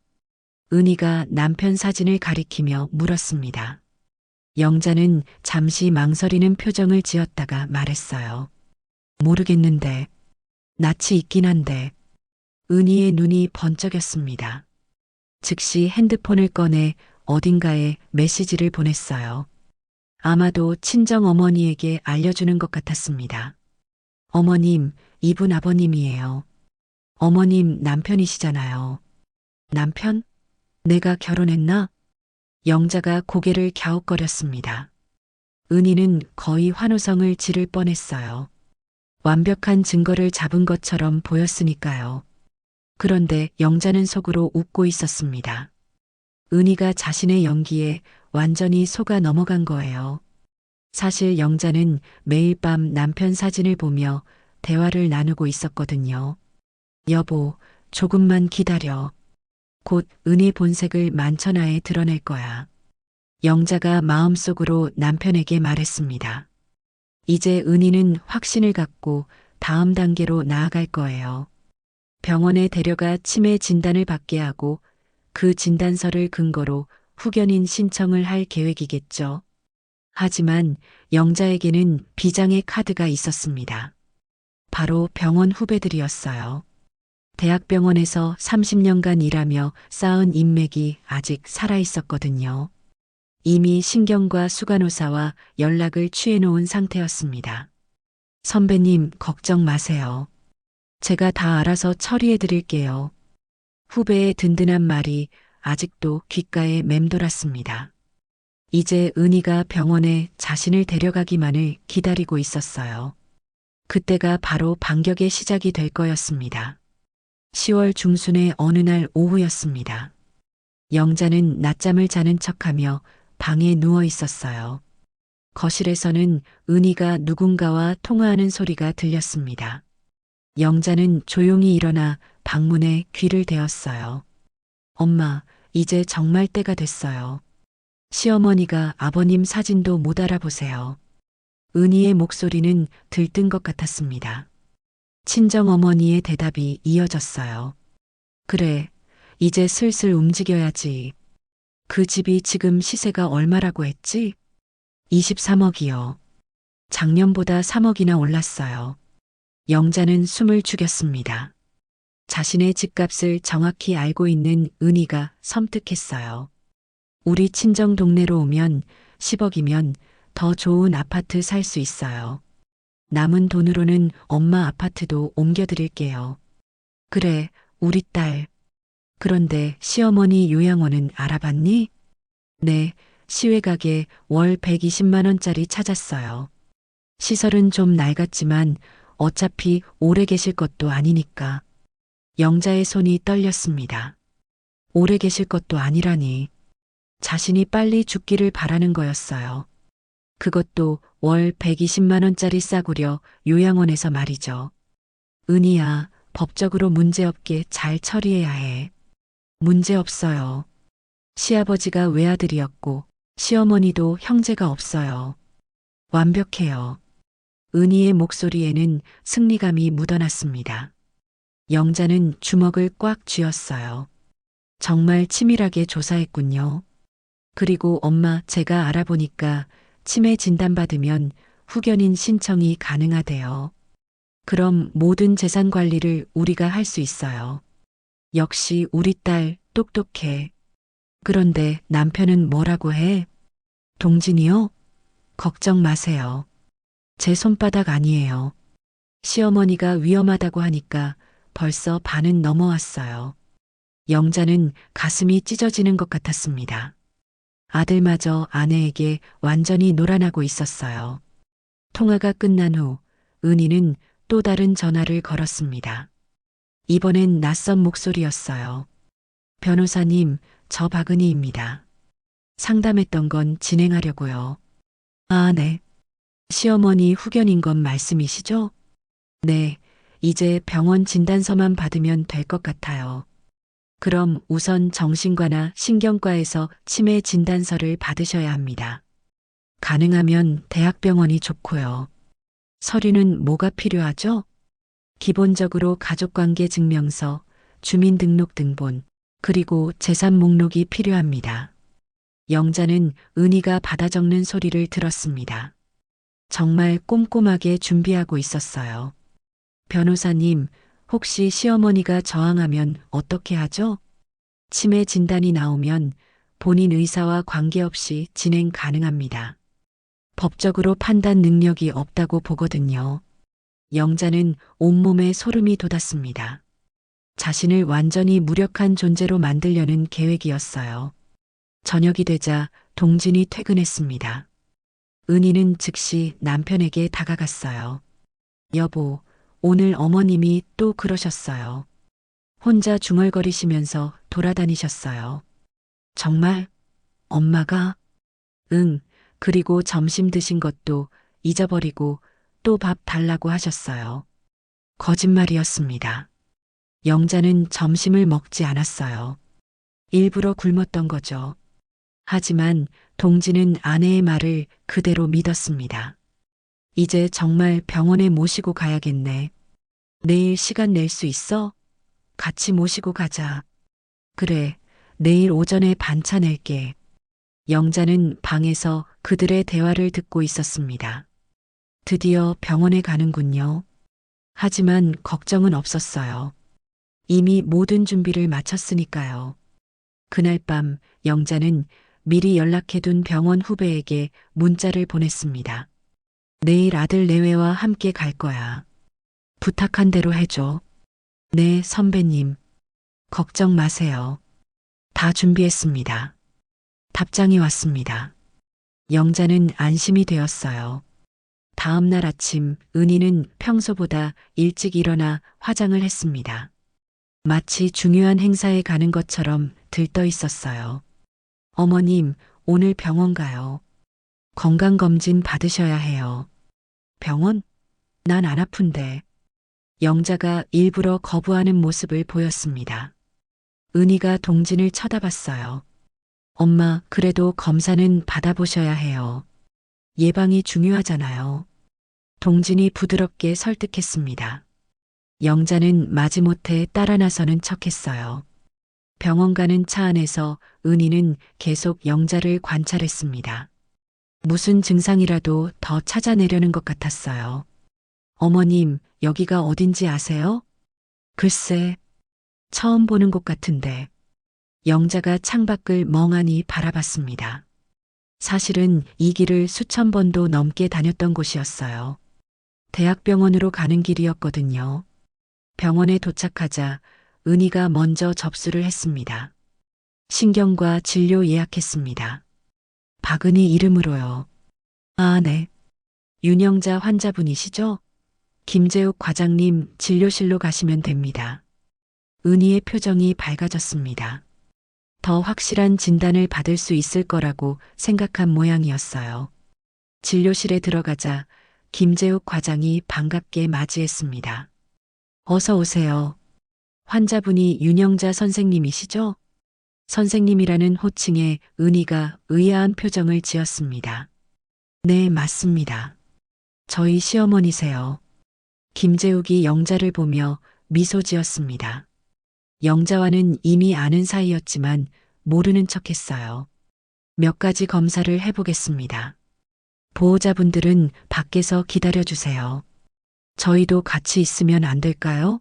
은희가 남편 사진을 가리키며 물었습니다. 영자는 잠시 망설이는 표정을 지었다가 말했어요. 모르겠는데, 낯이 있긴 한데. 은희의 눈이 번쩍였습니다. 즉시 핸드폰을 꺼내 어딘가에 메시지를 보냈어요. 아마도 친정 어머니에게 알려주는 것 같았습니다. 어머님, 이분 아버님이에요. 어머님 남편이시잖아요. 남편? 내가 결혼했나? 영자가 고개를 갸웃거렸습니다. 은희는 거의 환호성을 지를 뻔했어요. 완벽한 증거를 잡은 것처럼 보였으니까요. 그런데 영자는 속으로 웃고 있었습니다. 은희가 자신의 연기에 완전히 속아 넘어간 거예요. 사실 영자는 매일 밤 남편 사진을 보며 대화를 나누고 있었거든요. 여보, 조금만 기다려. 곧 은희 본색을 만천하에 드러낼 거야. 영자가 마음속으로 남편에게 말했습니다. 이제 은희는 확신을 갖고 다음 단계로 나아갈 거예요. 병원에 데려가 치매 진단을 받게 하고 그 진단서를 근거로 후견인 신청을 할 계획이겠죠. 하지만 영자에게는 비장의 카드가 있었습니다. 바로 병원 후배들이었어요. 대학병원에서 30년간 일하며 쌓은 인맥이 아직 살아있었거든요. 이미 신경과 수간호사와 연락을 취해놓은 상태였습니다. 선배님, 걱정 마세요. 제가 다 알아서 처리해 드릴게요. 후배의 든든한 말이 아직도 귓가에 맴돌았습니다. 이제 은희가 병원에 자신을 데려가기만을 기다리고 있었어요. 그때가 바로 반격의 시작이 될 거였습니다. 10월 중순의 어느 날 오후였습니다. 영자는 낮잠을 자는 척하며 방에 누워 있었어요. 거실에서는 은희가 누군가와 통화하는 소리가 들렸습니다. 영자는 조용히 일어나 방문에 귀를 대었어요. 엄마, 이제 정말 때가 됐어요. 시어머니가 아버님 사진도 못 알아보세요. 은희의 목소리는 들뜬 것 같았습니다. 친정어머니의 대답이 이어졌어요. 그래, 이제 슬슬 움직여야지. 그 집이 지금 시세가 얼마라고 했지? 23억이요. 작년보다 3억이나 올랐어요. 영자는 숨을 죽였습니다. 자신의 집값을 정확히 알고 있는 은희가 섬뜩했어요. 우리 친정 동네로 오면 10억이면 더 좋은 아파트 살 수 있어요. 남은 돈으로는 엄마 아파트도 옮겨드릴게요. 그래, 우리 딸. 그런데 시어머니 요양원은 알아봤니? 네, 시외가게 월 120만 원짜리 찾았어요. 시설은 좀 낡았지만 어차피 오래 계실 것도 아니니까. 영자의 손이 떨렸습니다. 오래 계실 것도 아니라니. 자신이 빨리 죽기를 바라는 거였어요. 그것도 월 120만 원짜리 싸구려 요양원에서 말이죠. 은희야, 법적으로 문제없게 잘 처리해야 해. 문제 없어요. 시아버지가 외아들이었고 시어머니도 형제가 없어요. 완벽해요. 은희의 목소리에는 승리감이 묻어났습니다. 영자는 주먹을 꽉 쥐었어요. 정말 치밀하게 조사했군요. 그리고 엄마, 제가 알아보니까 치매 진단받으면 후견인 신청이 가능하대요. 그럼 모든 재산 관리를 우리가 할 수 있어요. 역시 우리 딸 똑똑해. 그런데 남편은 뭐라고 해? 동진이요? 걱정 마세요. 제 손바닥 아니에요. 시어머니가 위험하다고 하니까 벌써 반은 넘어왔어요. 영자는 가슴이 찢어지는 것 같았습니다. 아들마저 아내에게 완전히 놀아나고 있었어요. 통화가 끝난 후 은희는 또 다른 전화를 걸었습니다. 이번엔 낯선 목소리였어요. 변호사님, 저 박은희입니다. 상담했던 건 진행하려고요. 아, 네. 시어머니 후견인 건 말씀이시죠? 네, 이제 병원 진단서만 받으면 될 것 같아요. 그럼 우선 정신과나 신경과에서 치매 진단서를 받으셔야 합니다. 가능하면 대학병원이 좋고요. 서류는 뭐가 필요하죠? 기본적으로 가족관계 증명서, 주민등록등본, 그리고 재산 목록이 필요합니다. 영자는 은희가 받아 적는 소리를 들었습니다. 정말 꼼꼼하게 준비하고 있었어요. 변호사님, 혹시 시어머니가 저항하면 어떻게 하죠? 치매 진단이 나오면 본인 의사와 관계없이 진행 가능합니다. 법적으로 판단 능력이 없다고 보거든요. 영자는 온몸에 소름이 돋았습니다. 자신을 완전히 무력한 존재로 만들려는 계획이었어요. 저녁이 되자 동진이 퇴근했습니다. 은희는 즉시 남편에게 다가갔어요. 여보, 오늘 어머님이 또 그러셨어요. 혼자 중얼거리시면서 돌아다니셨어요. 정말? 엄마가? 응, 그리고 점심 드신 것도 잊어버리고 또 밥 달라고 하셨어요. 거짓말이었습니다. 영자는 점심을 먹지 않았어요. 일부러 굶었던 거죠. 하지만 동진은 아내의 말을 그대로 믿었습니다. 이제 정말 병원에 모시고 가야겠네. 내일 시간 낼 수 있어? 같이 모시고 가자. 그래, 내일 오전에 반차 낼게. 영자는 방에서 그들의 대화를 듣고 있었습니다. 드디어 병원에 가는군요. 하지만 걱정은 없었어요. 이미 모든 준비를 마쳤으니까요. 그날 밤 영자는 미리 연락해둔 병원 후배에게 문자를 보냈습니다. 내일 아들 내외와 함께 갈 거야. 부탁한 대로 해줘. 네, 선배님. 걱정 마세요. 다 준비했습니다. 답장이 왔습니다. 영자는 안심이 되었어요. 다음 날 아침 은희는 평소보다 일찍 일어나 화장을 했습니다. 마치 중요한 행사에 가는 것처럼 들떠 있었어요. 어머님, 오늘 병원 가요. 건강검진 받으셔야 해요. 병원? 난 안 아픈데. 영자가 일부러 거부하는 모습을 보였습니다. 은희가 동진을 쳐다봤어요. 엄마, 그래도 검사는 받아보셔야 해요. 예방이 중요하잖아요. 동진이 부드럽게 설득했습니다. 영자는 마지못해 따라 나서는 척했어요. 병원 가는 차 안에서 은희는 계속 영자를 관찰했습니다. 무슨 증상이라도 더 찾아내려는 것 같았어요. 어머님, 여기가 어딘지 아세요? 글쎄, 처음 보는 곳 같은데. 영자가 창밖을 멍하니 바라봤습니다. 사실은 이 길을 수천 번도 넘게 다녔던 곳이었어요. 대학병원으로 가는 길이었거든요. 병원에 도착하자 은희가 먼저 접수를 했습니다. 신경과 진료 예약했습니다. 박은희 이름으로요. 아, 네. 윤영자 환자분이시죠? 김재욱 과장님 진료실로 가시면 됩니다. 은희의 표정이 밝아졌습니다. 더 확실한 진단을 받을 수 있을 거라고 생각한 모양이었어요. 진료실에 들어가자 김재욱 과장이 반갑게 맞이했습니다. 어서 오세요. 환자분이 윤영자 선생님이시죠? 선생님이라는 호칭에 은희가 의아한 표정을 지었습니다. 네, 맞습니다. 저희 시어머니세요. 김재욱이 영자를 보며 미소 지었습니다. 영자와는 이미 아는 사이였지만 모르는 척했어요. 몇 가지 검사를 해보겠습니다. 보호자분들은 밖에서 기다려주세요. 저희도 같이 있으면 안 될까요?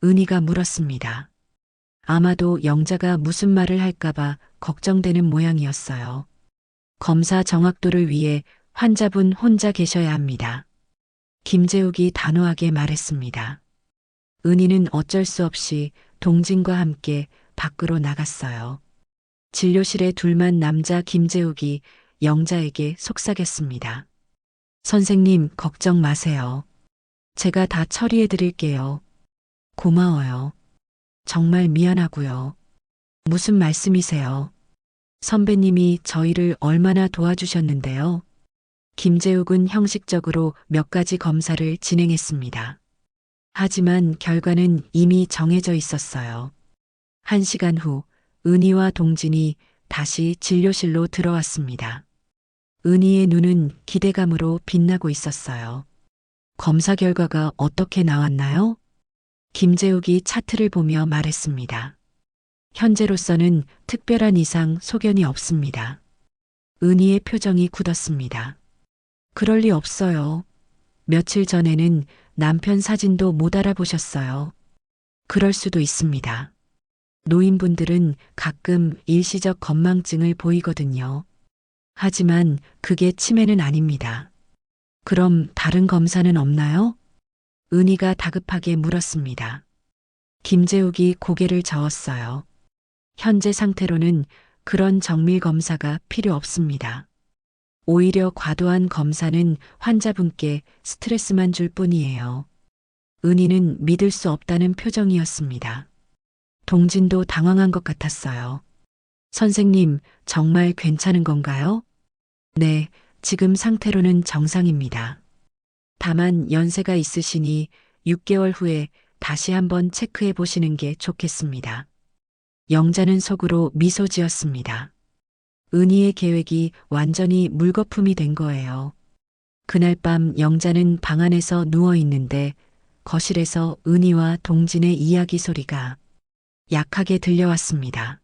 은희가 물었습니다. 아마도 영자가 무슨 말을 할까봐 걱정되는 모양이었어요. 검사 정확도를 위해 환자분 혼자 계셔야 합니다. 김재욱이 단호하게 말했습니다. 은희는 어쩔 수 없이 동진과 함께 밖으로 나갔어요. 진료실에 둘만 남자 김재욱이 영자에게 속삭였습니다. 선생님, 걱정 마세요. 제가 다 처리해 드릴게요. 고마워요. 정말 미안하고요. 무슨 말씀이세요? 선배님이 저희를 얼마나 도와주셨는데요. 김재욱은 형식적으로 몇 가지 검사를 진행했습니다. 하지만 결과는 이미 정해져 있었어요. 1시간 후 은희와 동진이 다시 진료실로 들어왔습니다. 은희의 눈은 기대감으로 빛나고 있었어요. 검사 결과가 어떻게 나왔나요? 김재욱이 차트를 보며 말했습니다. 현재로서는 특별한 이상 소견이 없습니다. 은희의 표정이 굳었습니다. 그럴 리 없어요. 며칠 전에는 남편 사진도 못 알아보셨어요. 그럴 수도 있습니다. 노인분들은 가끔 일시적 건망증을 보이거든요. 하지만 그게 치매는 아닙니다. 그럼 다른 검사는 없나요? 은희가 다급하게 물었습니다. 김재욱이 고개를 저었어요. 현재 상태로는 그런 정밀 검사가 필요 없습니다. 오히려 과도한 검사는 환자분께 스트레스만 줄 뿐이에요. 은희는 믿을 수 없다는 표정이었습니다. 동진도 당황한 것 같았어요. 선생님, 정말 괜찮은 건가요? 네, 지금 상태로는 정상입니다. 다만 연세가 있으시니 6개월 후에 다시 한번 체크해 보시는 게 좋겠습니다. 영자는 속으로 미소 지었습니다. 은희의 계획이 완전히 물거품이 된 거예요. 그날 밤 영자는 방 안에서 누워 있는데 거실에서 은희와 동진의 이야기 소리가 약하게 들려왔습니다.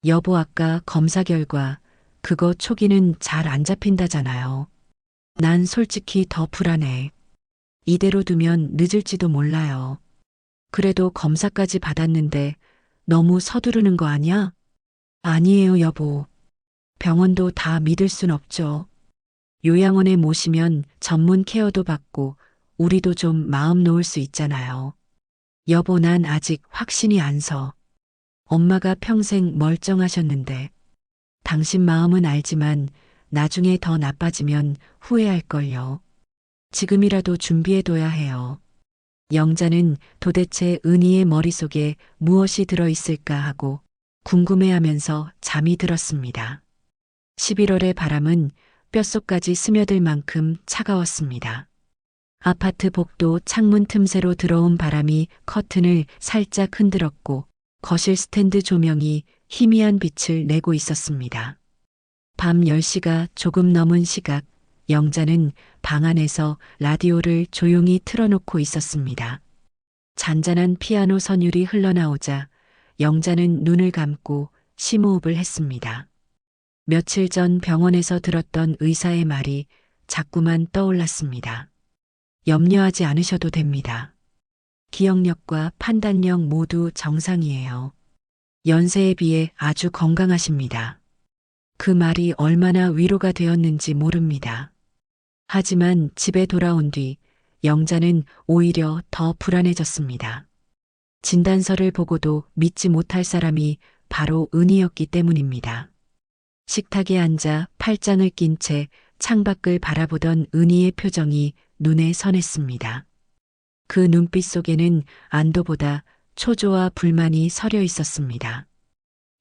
여보, 아까 검사 결과 그거 초기는 잘 안 잡힌다잖아요. 난 솔직히 더 불안해. 이대로 두면 늦을지도 몰라요. 그래도 검사까지 받았는데 너무 서두르는 거 아니야? 아니에요, 여보. 병원도 다 믿을 순 없죠. 요양원에 모시면 전문 케어도 받고 우리도 좀 마음 놓을 수 있잖아요. 여보, 난 아직 확신이 안 서. 엄마가 평생 멀쩡하셨는데 당신 마음은 알지만 나중에 더 나빠지면 후회할걸요. 지금이라도 준비해둬야 해요. 영자는 도대체 은희의 머릿속에 무엇이 들어있을까 하고 궁금해하면서 잠이 들었습니다. 11월의 바람은 뼛속까지 스며들 만큼 차가웠습니다. 아파트 복도 창문 틈새로 들어온 바람이 커튼을 살짝 흔들었고 거실 스탠드 조명이 희미한 빛을 내고 있었습니다. 밤 10시가 조금 넘은 시각, 영자는 방 안에서 라디오를 조용히 틀어놓고 있었습니다. 잔잔한 피아노 선율이 흘러나오자 영자는 눈을 감고 심호흡을 했습니다. 며칠 전 병원에서 들었던 의사의 말이 자꾸만 떠올랐습니다. 염려하지 않으셔도 됩니다. 기억력과 판단력 모두 정상이에요. 연세에 비해 아주 건강하십니다. 그 말이 얼마나 위로가 되었는지 모릅니다. 하지만 집에 돌아온 뒤 영자는 오히려 더 불안해졌습니다. 진단서를 보고도 믿지 못할 사람이 바로 은희였기 때문입니다. 식탁에 앉아 팔짱을 낀 채 창밖을 바라보던 은희의 표정이 눈에 선했습니다. 그 눈빛 속에는 안도보다 초조와 불만이 서려 있었습니다.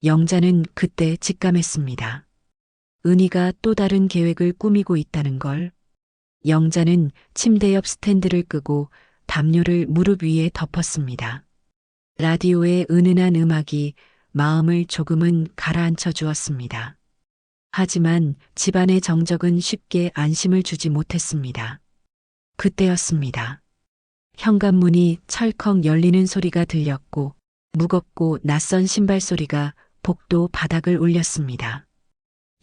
영자는 그때 직감했습니다. 은희가 또 다른 계획을 꾸미고 있다는 걸. 영자는 침대 옆 스탠드를 끄고 담요를 무릎 위에 덮었습니다. 라디오의 은은한 음악이 마음을 조금은 가라앉혀 주었습니다. 하지만 집안의 정적은 쉽게 안심을 주지 못했습니다. 그때였습니다. 현관문이 철컥 열리는 소리가 들렸고 무겁고 낯선 신발 소리가 복도 바닥을 울렸습니다.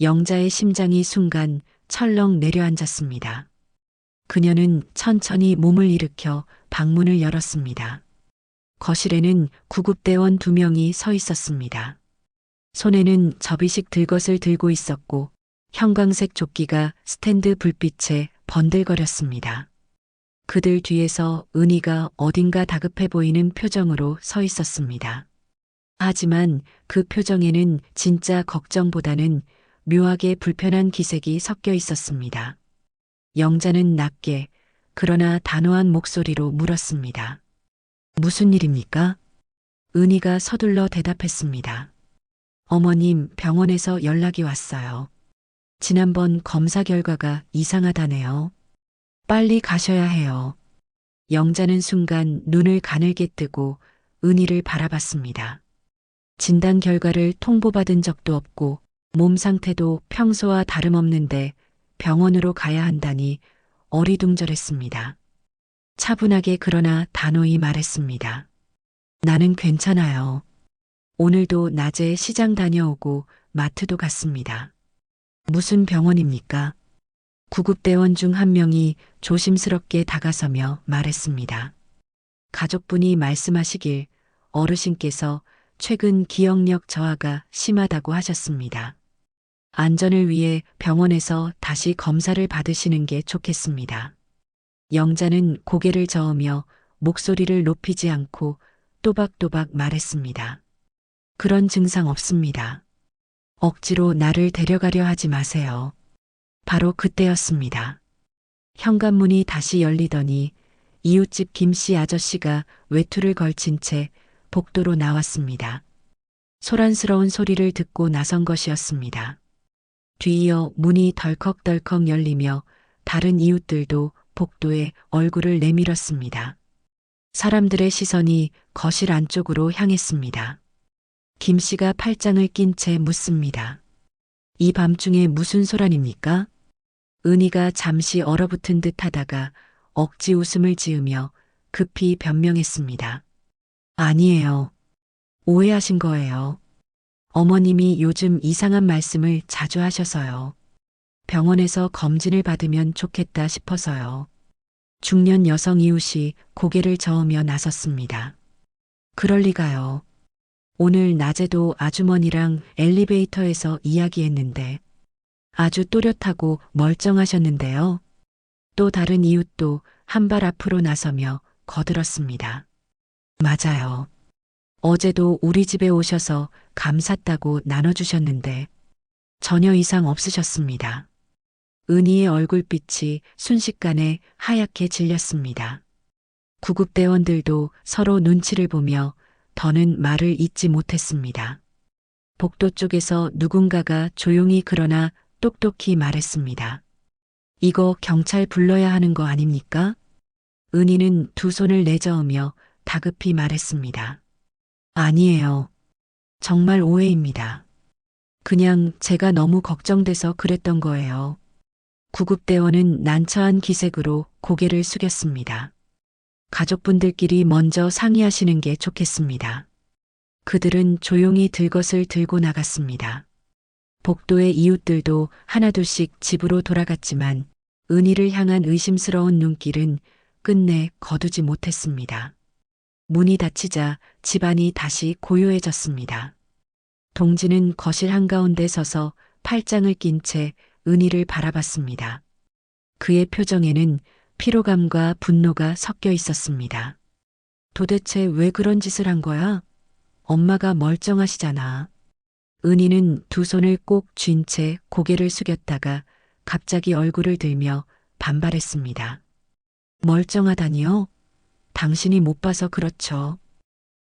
영자의 심장이 순간 철렁 내려앉았습니다. 그녀는 천천히 몸을 일으켜 방문을 열었습니다. 거실에는 구급대원 2명이 서 있었습니다. 손에는 접이식 들것을 들고 있었고 형광색 조끼가 스탠드 불빛에 번들거렸습니다. 그들 뒤에서 은희가 어딘가 다급해 보이는 표정으로 서 있었습니다. 하지만 그 표정에는 진짜 걱정보다는 묘하게 불편한 기색이 섞여 있었습니다. 영자는 낮게 그러나 단호한 목소리로 물었습니다. 무슨 일입니까? 은희가 서둘러 대답했습니다. 어머님, 병원에서 연락이 왔어요. 지난번 검사 결과가 이상하다네요. 빨리 가셔야 해요. 영자는 순간 눈을 가늘게 뜨고 은희를 바라봤습니다. 진단 결과를 통보받은 적도 없고 몸 상태도 평소와 다름없는데 병원으로 가야 한다니 어리둥절했습니다. 차분하게 그러나 단호히 말했습니다. 나는 괜찮아요. 오늘도 낮에 시장 다녀오고 마트도 갔습니다. 무슨 병원입니까? 구급대원 중 한 명이 조심스럽게 다가서며 말했습니다. 가족분이 말씀하시길 어르신께서 최근 기억력 저하가 심하다고 하셨습니다. 안전을 위해 병원에서 다시 검사를 받으시는 게 좋겠습니다. 영자는 고개를 저으며 목소리를 높이지 않고 또박또박 말했습니다. 그런 증상 없습니다. 억지로 나를 데려가려 하지 마세요. 바로 그때였습니다. 현관문이 다시 열리더니 이웃집 김씨 아저씨가 외투를 걸친 채 복도로 나왔습니다. 소란스러운 소리를 듣고 나선 것이었습니다. 뒤이어 문이 덜컥덜컥 열리며 다른 이웃들도 복도에 얼굴을 내밀었습니다. 사람들의 시선이 거실 안쪽으로 향했습니다. 김 씨가 팔짱을 낀 채 묻습니다. 이 밤중에 무슨 소란입니까? 은희가 잠시 얼어붙은 듯 하다가 억지 웃음을 지으며 급히 변명했습니다. 아니에요. 오해하신 거예요. 어머님이 요즘 이상한 말씀을 자주 하셔서요. 병원에서 검진을 받으면 좋겠다 싶어서요. 중년 여성 이웃이 고개를 저으며 나섰습니다. 그럴 리가요. 오늘 낮에도 아주머니랑 엘리베이터에서 이야기했는데 아주 또렷하고 멀쩡하셨는데요. 또 다른 이웃도 한 발 앞으로 나서며 거들었습니다. 맞아요. 어제도 우리 집에 오셔서 감 샀다고 나눠주셨는데 전혀 이상 없으셨습니다. 은희의 얼굴빛이 순식간에 하얗게 질렸습니다. 구급대원들도 서로 눈치를 보며 더는 말을 잇지 못했습니다. 복도 쪽에서 누군가가 조용히 그러나 똑똑히 말했습니다. 이거 경찰 불러야 하는 거 아닙니까? 은희는 두 손을 내저으며 다급히 말했습니다. 아니에요. 정말 오해입니다. 그냥 제가 너무 걱정돼서 그랬던 거예요. 구급대원은 난처한 기색으로 고개를 숙였습니다. 가족분들끼리 먼저 상의하시는 게 좋겠습니다. 그들은 조용히 들것을 들고 나갔습니다. 복도의 이웃들도 하나둘씩 집으로 돌아갔지만 은희를 향한 의심스러운 눈길은 끝내 거두지 못했습니다. 문이 닫히자 집안이 다시 고요해졌습니다. 동지는 거실 한가운데 서서 팔짱을 낀 채 은희를 바라봤습니다. 그의 표정에는 피로감과 분노가 섞여 있었습니다. 도대체 왜 그런 짓을 한 거야? 엄마가 멀쩡하시잖아. 은희는 두 손을 꼭 쥔 채 고개를 숙였다가 갑자기 얼굴을 들며 반발했습니다. 멀쩡하다니요? 당신이 못 봐서 그렇죠.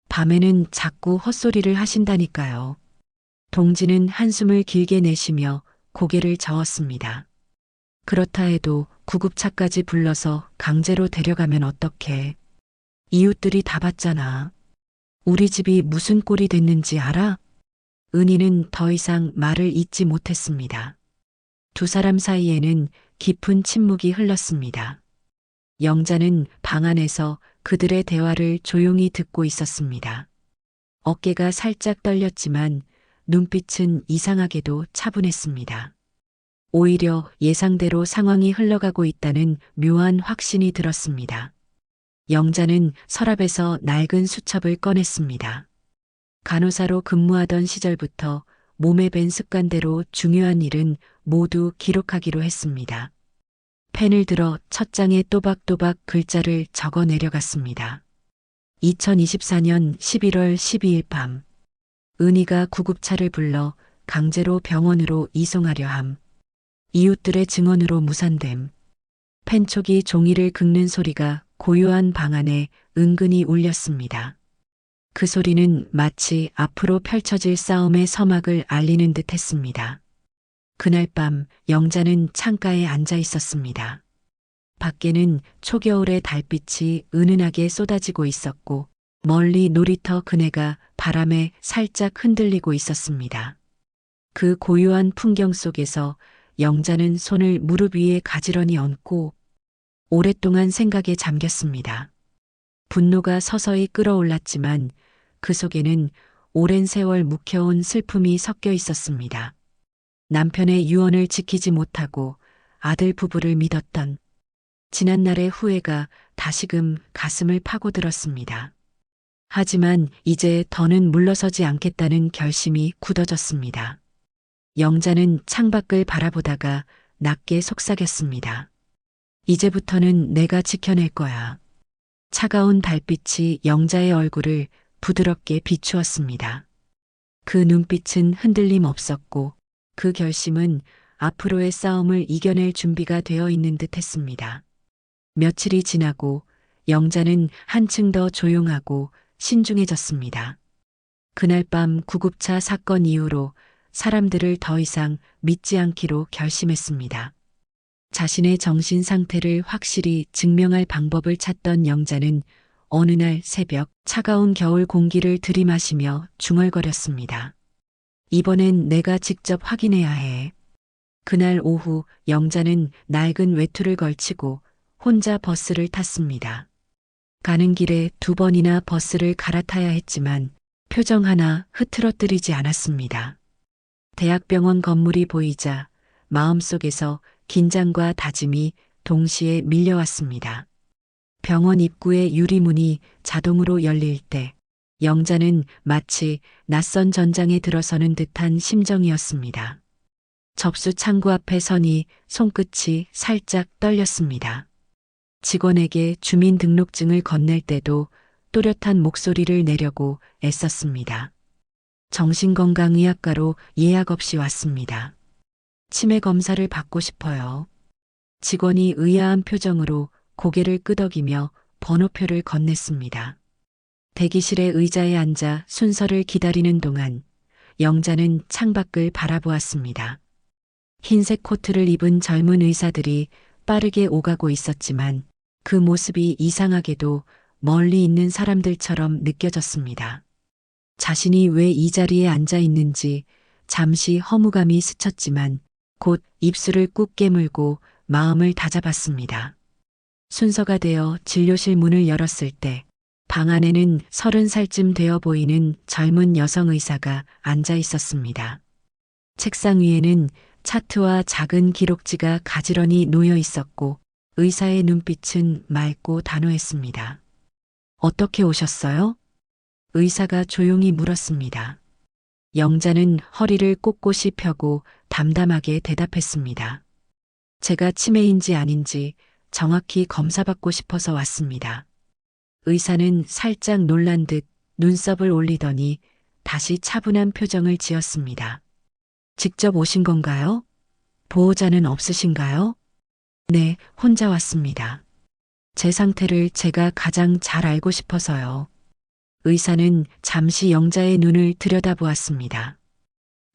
밤에는 자꾸 헛소리를 하신다니까요. 동지는 한숨을 길게 내쉬며 고개를 저었습니다. 그렇다 해도 구급차까지 불러서 강제로 데려가면 어떡해. 이웃들이 다 봤잖아. 우리 집이 무슨 꼴이 됐는지 알아? 은희는 더 이상 말을 잇지 못했습니다. 두 사람 사이에는 깊은 침묵이 흘렀습니다. 영자는 방 안에서 그들의 대화를 조용히 듣고 있었습니다. 어깨가 살짝 떨렸지만 눈빛은 이상하게도 차분했습니다. 오히려 예상대로 상황이 흘러가고 있다는 묘한 확신이 들었습니다. 영자는 서랍에서 낡은 수첩을 꺼냈습니다. 간호사로 근무하던 시절부터 몸에 밴 습관대로 중요한 일은 모두 기록하기로 했습니다. 펜을 들어 첫 장에 또박또박 글자를 적어 내려갔습니다. 2024년 11월 12일 밤, 은희가 구급차를 불러 강제로 병원으로 이송하려 함. 이웃들의 증언으로 무산됨. 펜촉이 종이를 긁는 소리가 고요한 방 안에 은근히 울렸습니다. 그 소리는 마치 앞으로 펼쳐질 싸움의 서막을 알리는 듯 했습니다. 그날 밤 영자는 창가에 앉아 있었습니다. 밖에는 초겨울의 달빛이 은은하게 쏟아지고 있었고 멀리 놀이터 그네가 바람에 살짝 흔들리고 있었습니다. 그 고요한 풍경 속에서 영자는 손을 무릎 위에 가지런히 얹고 오랫동안 생각에 잠겼습니다. 분노가 서서히 끓어올랐지만 그 속에는 오랜 세월 묵혀온 슬픔이 섞여 있었습니다. 남편의 유언을 지키지 못하고 아들 부부를 믿었던 지난날의 후회가 다시금 가슴을 파고들었습니다. 하지만 이제 더는 물러서지 않겠다는 결심이 굳어졌습니다. 영자는 창밖을 바라보다가 낮게 속삭였습니다. 이제부터는 내가 지켜낼 거야. 차가운 달빛이 영자의 얼굴을 부드럽게 비추었습니다. 그 눈빛은 흔들림 없었고 그 결심은 앞으로의 싸움을 이겨낼 준비가 되어 있는 듯 했습니다. 며칠이 지나고 영자는 한층 더 조용하고 신중해졌습니다. 그날 밤 구급차 사건 이후로 사람들을 더 이상 믿지 않기로 결심했습니다. 자신의 정신 상태를 확실히 증명할 방법을 찾던 영자는 어느 날 새벽 차가운 겨울 공기를 들이마시며 중얼거렸습니다. 이번엔 내가 직접 확인해야 해. 그날 오후 영자는 낡은 외투를 걸치고 혼자 버스를 탔습니다. 가는 길에 2번이나 버스를 갈아타야 했지만 표정 하나 흐트러뜨리지 않았습니다. 대학병원 건물이 보이자 마음속에서 긴장과 다짐이 동시에 밀려왔습니다. 병원 입구의 유리문이 자동으로 열릴 때 영자는 마치 낯선 전장에 들어서는 듯한 심정이었습니다. 접수 창구 앞에 서니 손끝이 살짝 떨렸습니다. 직원에게 주민등록증을 건넬 때도 또렷한 목소리를 내려고 애썼습니다. 정신건강의학과로 예약 없이 왔습니다. 치매 검사를 받고 싶어요. 직원이 의아한 표정으로 고개를 끄덕이며 번호표를 건넸습니다. 대기실의 의자에 앉아 순서를 기다리는 동안 영자는 창밖을 바라보았습니다. 흰색 코트를 입은 젊은 의사들이 빠르게 오가고 있었지만 그 모습이 이상하게도 멀리 있는 사람들처럼 느껴졌습니다. 자신이 왜 이 자리에 앉아 있는지 잠시 허무감이 스쳤지만 곧 입술을 꾹 깨물고 마음을 다잡았습니다. 순서가 되어 진료실 문을 열었을 때 방 안에는 30살쯤 되어 보이는 젊은 여성 의사가 앉아 있었습니다. 책상 위에는 차트와 작은 기록지가 가지런히 놓여 있었고 의사의 눈빛은 맑고 단호했습니다. 어떻게 오셨어요? 의사가 조용히 물었습니다. 영자는 허리를 꼿꼿이 펴고 담담하게 대답했습니다. 제가 치매인지 아닌지 정확히 검사받고 싶어서 왔습니다. 의사는 살짝 놀란 듯 눈썹을 올리더니 다시 차분한 표정을 지었습니다. 직접 오신 건가요? 보호자는 없으신가요? 네, 혼자 왔습니다. 제 상태를 제가 가장 잘 알고 싶어서요. 의사는 잠시 영자의 눈을 들여다보았습니다.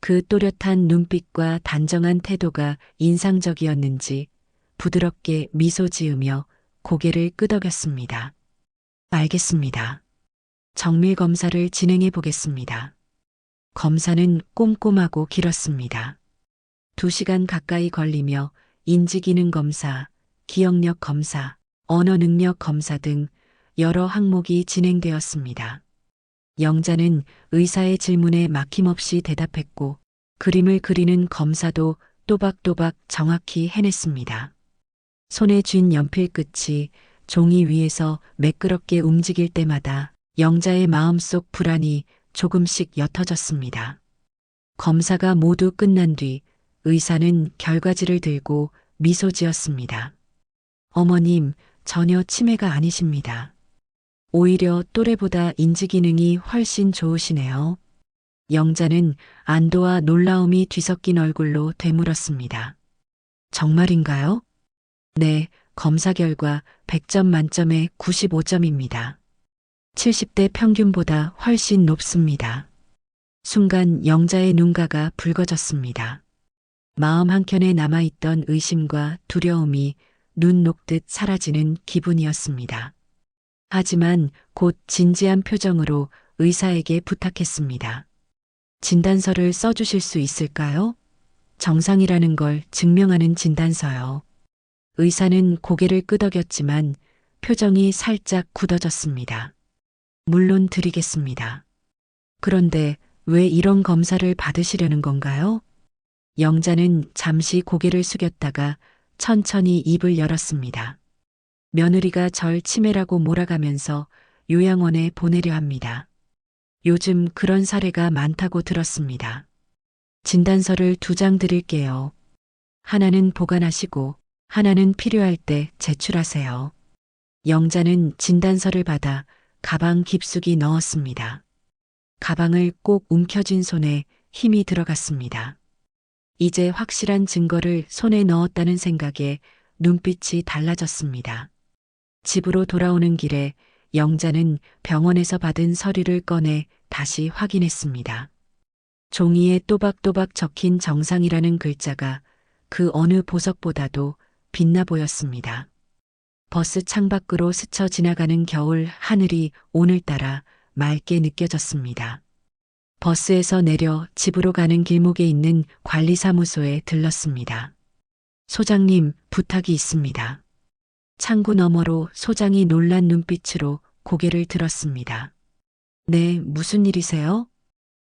그 또렷한 눈빛과 단정한 태도가 인상적이었는지 부드럽게 미소 지으며 고개를 끄덕였습니다. 알겠습니다. 정밀 검사를 진행해 보겠습니다. 검사는 꼼꼼하고 길었습니다. 2시간 가까이 걸리며 인지기능 검사, 기억력 검사, 언어 능력 검사 등 여러 항목이 진행되었습니다. 영자는 의사의 질문에 막힘없이 대답했고 그림을 그리는 검사도 또박또박 정확히 해냈습니다. 손에 쥔 연필 끝이 종이 위에서 매끄럽게 움직일 때마다 영자의 마음속 불안이 조금씩 옅어졌습니다. 검사가 모두 끝난 뒤 의사는 결과지를 들고 미소 지었습니다. 어머님, 전혀 치매가 아니십니다. 오히려 또래보다 인지기능이 훨씬 좋으시네요. 영자는 안도와 놀라움이 뒤섞인 얼굴로 되물었습니다. 정말인가요? 네, 검사 결과 100점 만점에 95점입니다. 70대 평균보다 훨씬 높습니다. 순간 영자의 눈가가 붉어졌습니다. 마음 한켠에 남아있던 의심과 두려움이 눈 녹듯 사라지는 기분이었습니다. 하지만 곧 진지한 표정으로 의사에게 부탁했습니다. 진단서를 써주실 수 있을까요? 정상이라는 걸 증명하는 진단서요. 의사는 고개를 끄덕였지만 표정이 살짝 굳어졌습니다. 물론 드리겠습니다. 그런데 왜 이런 검사를 받으시려는 건가요? 영자는 잠시 고개를 숙였다가 천천히 입을 열었습니다. 며느리가 절 치매라고 몰아가면서 요양원에 보내려 합니다. 요즘 그런 사례가 많다고 들었습니다. 진단서를 2장 드릴게요. 하나는 보관하시고 하나는 필요할 때 제출하세요. 영자는 진단서를 받아 가방 깊숙이 넣었습니다. 가방을 꼭 움켜쥔 손에 힘이 들어갔습니다. 이제 확실한 증거를 손에 넣었다는 생각에 눈빛이 달라졌습니다. 집으로 돌아오는 길에 영자는 병원에서 받은 서류를 꺼내 다시 확인했습니다. 종이에 또박또박 적힌 정상이라는 글자가 그 어느 보석보다도 빛나 보였습니다. 버스 창밖으로 스쳐 지나가는 겨울 하늘이 오늘따라 맑게 느껴졌습니다. 버스에서 내려 집으로 가는 길목에 있는 관리사무소에 들렀습니다. 소장님, 부탁이 있습니다. 창구 너머로 소장이 놀란 눈빛으로 고개를 들었습니다. 네, 무슨 일이세요?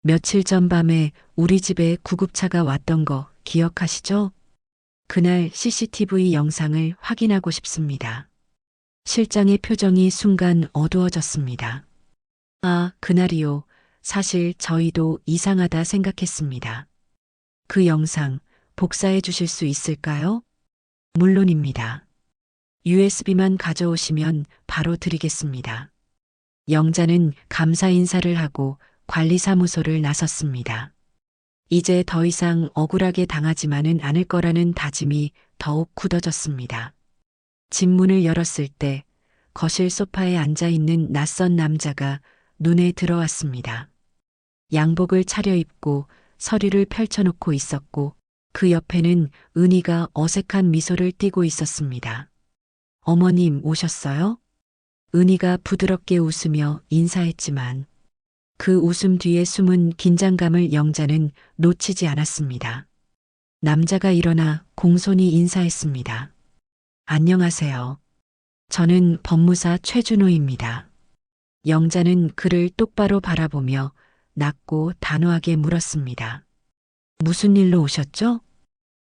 며칠 전 밤에 우리 집에 구급차가 왔던 거 기억하시죠? 그날 CCTV 영상을 확인하고 싶습니다. 실장의 표정이 순간 어두워졌습니다. 아, 그날이요. 사실 저희도 이상하다 생각했습니다. 그 영상 복사해 주실 수 있을까요? 물론입니다. USB만 가져오시면 바로 드리겠습니다. 영자는 감사 인사를 하고 관리사무소를 나섰습니다. 이제 더 이상 억울하게 당하지만은 않을 거라는 다짐이 더욱 굳어졌습니다. 집 문을 열었을 때 거실 소파에 앉아 있는 낯선 남자가 눈에 들어왔습니다. 양복을 차려입고 서류를 펼쳐놓고 있었고 그 옆에는 은희가 어색한 미소를 띠고 있었습니다. 어머님 오셨어요? 은희가 부드럽게 웃으며 인사했지만 그 웃음 뒤에 숨은 긴장감을 영자는 놓치지 않았습니다. 남자가 일어나 공손히 인사했습니다. 안녕하세요. 저는 법무사 최준호입니다. 영자는 그를 똑바로 바라보며 낮고 단호하게 물었습니다. 무슨 일로 오셨죠?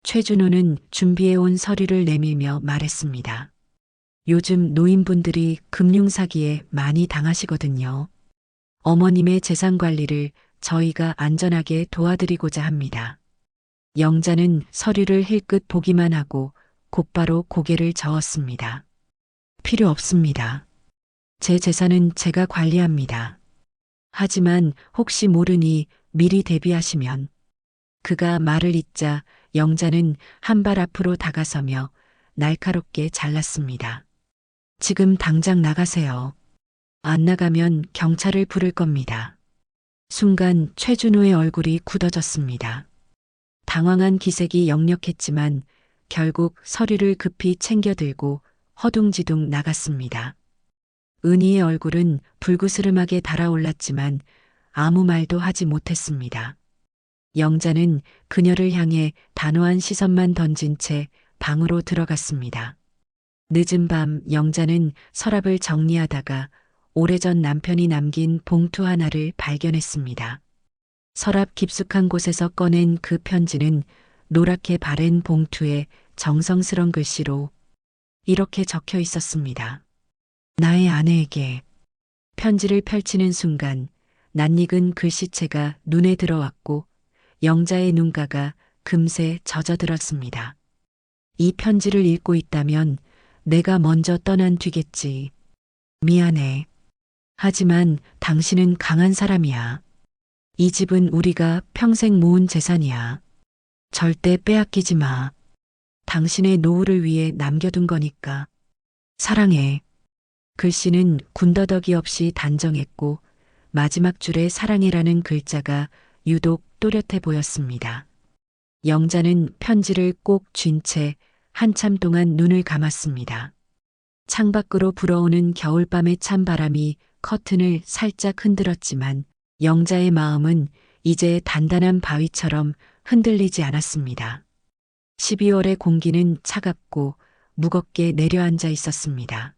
최준호는 준비해온 서류를 내밀며 말했습니다. 요즘 노인분들이 금융사기에 많이 당하시거든요. 어머님의 재산 관리를 저희가 안전하게 도와드리고자 합니다. 영자는 서류를 힐끗 보기만 하고 곧바로 고개를 저었습니다. 필요 없습니다. 제 재산은 제가 관리합니다. 하지만 혹시 모르니 미리 대비하시면. 그가 말을 잇자 영자는 한 발 앞으로 다가서며 날카롭게 잘랐습니다. 지금 당장 나가세요. 안 나가면 경찰을 부를 겁니다. 순간 최준호의 얼굴이 굳어졌습니다. 당황한 기색이 역력했지만 결국 서류를 급히 챙겨들고 허둥지둥 나갔습니다. 은희의 얼굴은 불그스름하게 달아올랐지만 아무 말도 하지 못했습니다. 영자는 그녀를 향해 단호한 시선만 던진 채 방으로 들어갔습니다. 늦은 밤 영자는 서랍을 정리하다가 오래전 남편이 남긴 봉투 하나를 발견했습니다. 서랍 깊숙한 곳에서 꺼낸 그 편지는 노랗게 바랜 봉투에 정성스런 글씨로 이렇게 적혀 있었습니다. 나의 아내에게. 편지를 펼치는 순간 낯익은 글씨체가 눈에 들어왔고 영자의 눈가가 금세 젖어들었습니다. 이 편지를 읽고 있다면 내가 먼저 떠난 뒤겠지. 미안해. 하지만 당신은 강한 사람이야. 이 집은 우리가 평생 모은 재산이야. 절대 빼앗기지 마. 당신의 노후를 위해 남겨둔 거니까. 사랑해. 글씨는 군더더기 없이 단정했고 마지막 줄에 사랑해라는 글자가 유독 또렷해 보였습니다. 영자는 편지를 꼭 쥔 채 한참 동안 눈을 감았습니다. 창밖으로 불어오는 겨울밤의 찬바람이 커튼을 살짝 흔들었지만 영자의 마음은 이제 단단한 바위처럼 흔들리지 않았습니다. 12월의 공기는 차갑고 무겁게 내려앉아 있었습니다.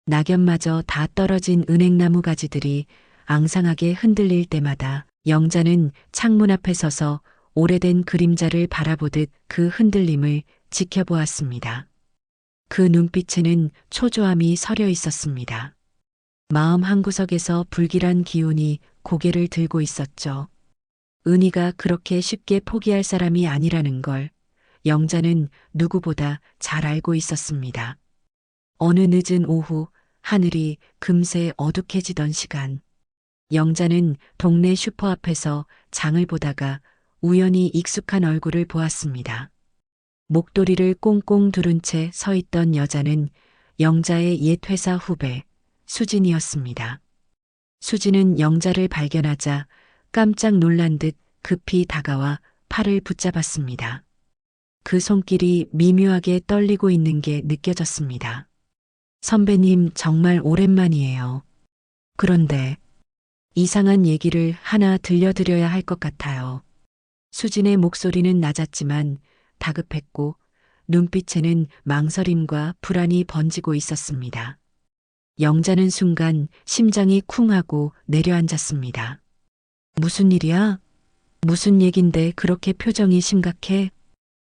낙엽마저 다 떨어진 은행나무 가지들이 앙상하게 흔들릴 때마다 영자는 창문 앞에 서서 오래된 그림자를 바라보듯 그 흔들림을 지켜보았습니다. 그 눈빛에는 초조함이 서려 있었습니다. 마음 한구석에서 불길한 기운이 고개를 들고 있었죠. 은희가 그렇게 쉽게 포기할 사람이 아니라는 걸 영자는 누구보다 잘 알고 있었습니다. 어느 늦은 오후 하늘이 금세 어둑해지던 시간, 영자는 동네 슈퍼 앞에서 장을 보다가 우연히 익숙한 얼굴을 보았습니다. 목도리를 꽁꽁 두른 채 서 있던 여자는 영자의 옛 회사 후배 수진이었습니다. 수진은 영자를 발견하자 깜짝 놀란 듯 급히 다가와 팔을 붙잡았습니다. 그 손길이 미묘하게 떨리고 있는 게 느껴졌습니다. 선배님 정말 오랜만이에요. 그런데 이상한 얘기를 하나 들려드려야 할 것 같아요. 수진의 목소리는 낮았지만 다급했고 눈빛에는 망설임과 불안이 번지고 있었습니다. 영자는 순간 심장이 쿵 하고 내려앉았습니다. 무슨 일이야? 무슨 얘긴데 그렇게 표정이 심각해?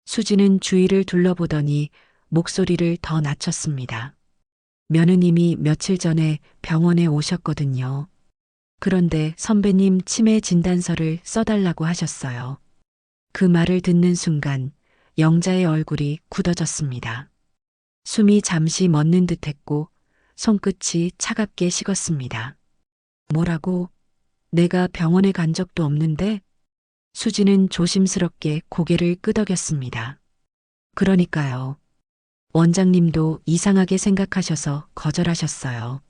수진은 주위를 둘러보더니 목소리를 더 낮췄습니다. 며느님이 며칠 전에 병원에 오셨거든요. 그런데 선배님 치매 진단서를 써달라고 하셨어요. 그 말을 듣는 순간 영자의 얼굴이 굳어졌습니다. 숨이 잠시 멎는 듯했고 손끝이 차갑게 식었습니다. 뭐라고? 내가 병원에 간 적도 없는데? 수지는 조심스럽게 고개를 끄덕였습니다. 그러니까요. 원장님도 이상하게 생각하셔서 거절하셨어요.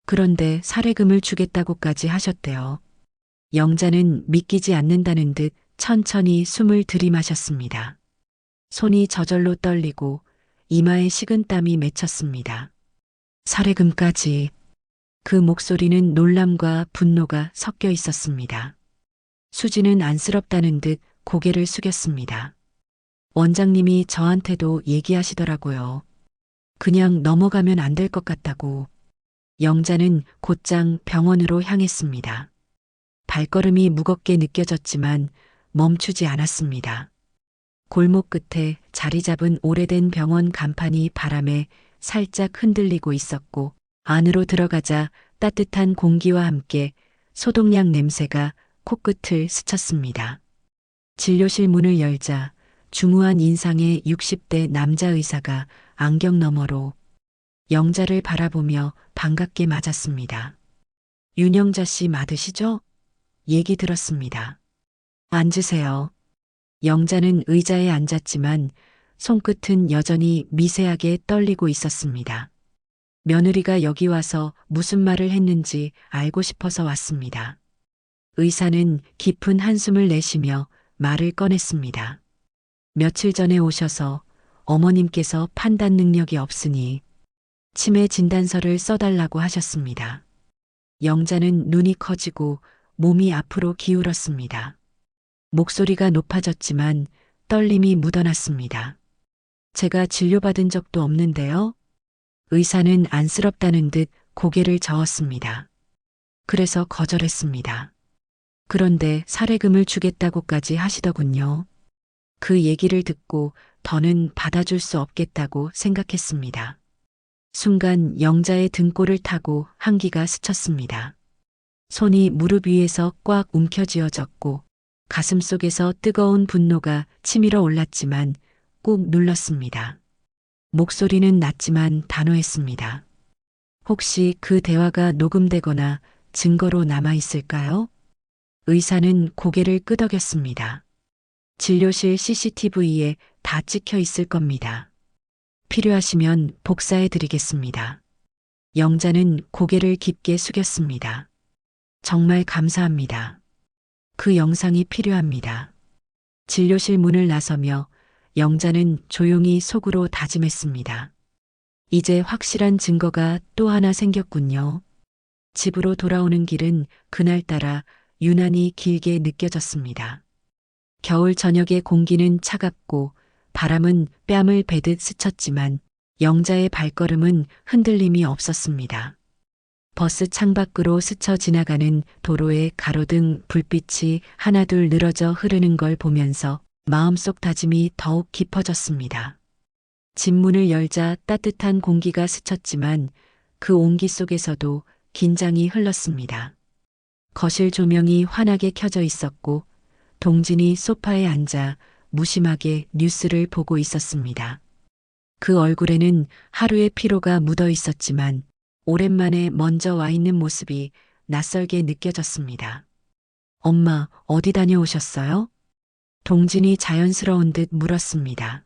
그런데 사례금을 주겠다고까지 하셨대요. 영자는 믿기지 않는다는 듯 천천히 숨을 들이마셨습니다. 손이 저절로 떨리고 이마에 식은땀이 맺혔습니다. 사례금까지. 그 목소리는 놀람과 분노가 섞여 있었습니다. 수지는 안쓰럽다는 듯 고개를 숙였습니다. 원장님이 저한테도 얘기하시더라고요. 그냥 넘어가면 안 될 것 같다고. 영자는 곧장 병원으로 향했습니다. 발걸음이 무겁게 느껴졌지만 멈추지 않았습니다. 골목 끝에 자리 잡은 오래된 병원 간판이 바람에 살짝 흔들리고 있었고 안으로 들어가자 따뜻한 공기와 함께 소독약 냄새가 코끝을 스쳤습니다. 진료실 문을 열자 중후한 인상의 60대 남자 의사가 안경 너머로 영자를 바라보며 반갑게 맞았습니다. 윤영자 씨 맞으시죠? 얘기 들었습니다. 앉으세요. 영자는 의자에 앉았지만 손끝은 여전히 미세하게 떨리고 있었습니다. 며느리가 여기 와서 무슨 말을 했는지 알고 싶어서 왔습니다. 의사는 깊은 한숨을 내쉬며 말을 꺼냈습니다. 며칠 전에 오셔서 어머님께서 판단 능력이 없으니 치매 진단서를 써달라고 하셨습니다. 영자는 눈이 커지고 몸이 앞으로 기울었습니다. 목소리가 높아졌지만 떨림이 묻어났습니다. 제가 진료받은 적도 없는데요. 의사는 안쓰럽다는 듯 고개를 저었습니다. 그래서 거절했습니다. 그런데 사례금을 주겠다고까지 하시더군요. 그 얘기를 듣고 더는 받아줄 수 없겠다고 생각했습니다. 순간 영자의 등골을 타고 한기가 스쳤습니다. 손이 무릎 위에서 꽉 움켜쥐어졌고 가슴 속에서 뜨거운 분노가 치밀어 올랐지만 꾹 눌렀습니다. 목소리는 낮지만 단호했습니다. 혹시 그 대화가 녹음되거나 증거로 남아 있을까요? 의사는 고개를 끄덕였습니다. 진료실 CCTV에 다 찍혀 있을 겁니다. 필요하시면 복사해 드리겠습니다. 영자는 고개를 깊게 숙였습니다. 정말 감사합니다. 그 영상이 필요합니다. 진료실 문을 나서며 영자는 조용히 속으로 다짐했습니다. 이제 확실한 증거가 또 하나 생겼군요. 집으로 돌아오는 길은 그날따라 유난히 길게 느껴졌습니다. 겨울 저녁의 공기는 차갑고 바람은 뺨을 베듯 스쳤지만 영자의 발걸음은 흔들림이 없었습니다. 버스 창밖으로 스쳐 지나가는 도로에 가로등 불빛이 하나둘 늘어져 흐르는 걸 보면서 마음속 다짐이 더욱 깊어졌습니다. 집 문을 열자 따뜻한 공기가 스쳤지만 그 온기 속에서도 긴장이 흘렀습니다. 거실 조명이 환하게 켜져 있었고 동진이 소파에 앉아 무심하게 뉴스를 보고 있었습니다. 그 얼굴에는 하루의 피로가 묻어 있었지만 오랜만에 먼저 와 있는 모습이 낯설게 느껴졌습니다. 엄마, 어디 다녀오셨어요? 동진이 자연스러운 듯 물었습니다.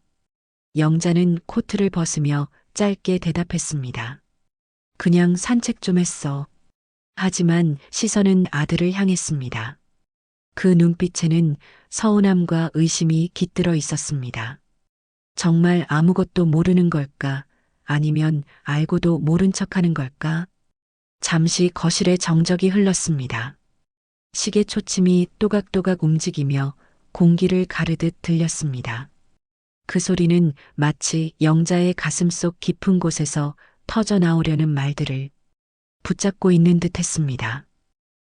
영자는 코트를 벗으며 짧게 대답했습니다. 그냥 산책 좀 했어. 하지만 시선은 아들을 향했습니다. 그 눈빛에는 서운함과 의심이 깃들어 있었습니다. 정말 아무것도 모르는 걸까? 아니면 알고도 모른 척하는 걸까? 잠시 거실에 정적이 흘렀습니다. 시계 초침이 또각또각 움직이며 공기를 가르듯 들렸습니다. 그 소리는 마치 영자의 가슴속 깊은 곳에서 터져 나오려는 말들을 붙잡고 있는 듯 했습니다.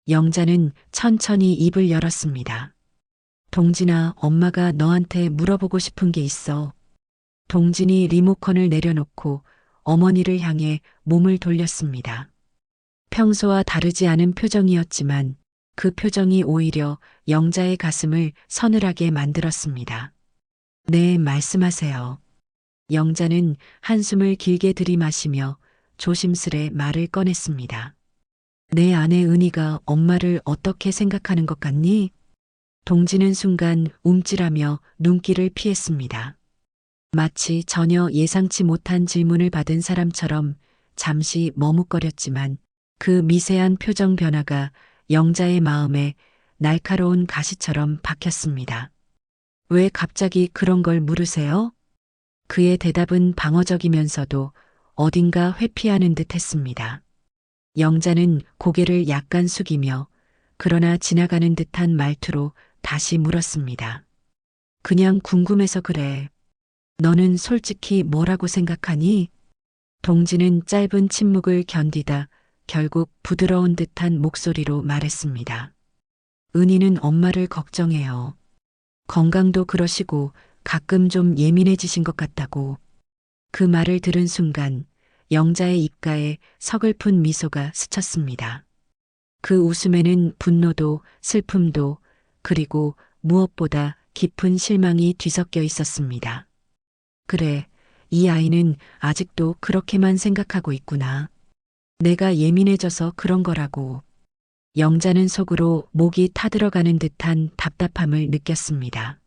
영자는 천천히 입을 열었습니다. 동진아, 엄마가 너한테 물어보고 싶은 게 있어. 동진이 리모컨을 내려놓고 어머니를 향해 몸을 돌렸습니다. 평소와 다르지 않은 표정이었지만 그 표정이 오히려 영자의 가슴을 서늘하게 만들었습니다. 네, 말씀하세요. 영자는 한숨을 길게 들이마시며 조심스레 말을 꺼냈습니다. 내 아내 은희가 엄마를 어떻게 생각하는 것 같니? 동진은 순간 움찔하며 눈길을 피했습니다. 마치 전혀 예상치 못한 질문을 받은 사람처럼 잠시 머뭇거렸지만 그 미세한 표정 변화가 영자의 마음에 날카로운 가시처럼 박혔습니다. 왜 갑자기 그런 걸 물으세요? 그의 대답은 방어적이면서도 어딘가 회피하는 듯 했습니다. 영자는 고개를 약간 숙이며 그러나 지나가는 듯한 말투로 다시 물었습니다. 그냥 궁금해서 그래. 너는 솔직히 뭐라고 생각하니? 동진은 짧은 침묵을 견디다 결국 부드러운 듯한 목소리로 말했습니다. 은희는 엄마를 걱정해요. 건강도 그러시고 가끔 좀 예민해지신 것 같다고. 그 말을 들은 순간 영자의 입가에 서글픈 미소가 스쳤습니다. 그 웃음에는 분노도 슬픔도 그리고 무엇보다 깊은 실망이 뒤섞여 있었습니다. 그래, 이 아이는 아직도 그렇게만 생각하고 있구나. 내가 예민해져서 그런 거라고. 영자는 속으로 목이 타들어가는 듯한 답답함을 느꼈습니다.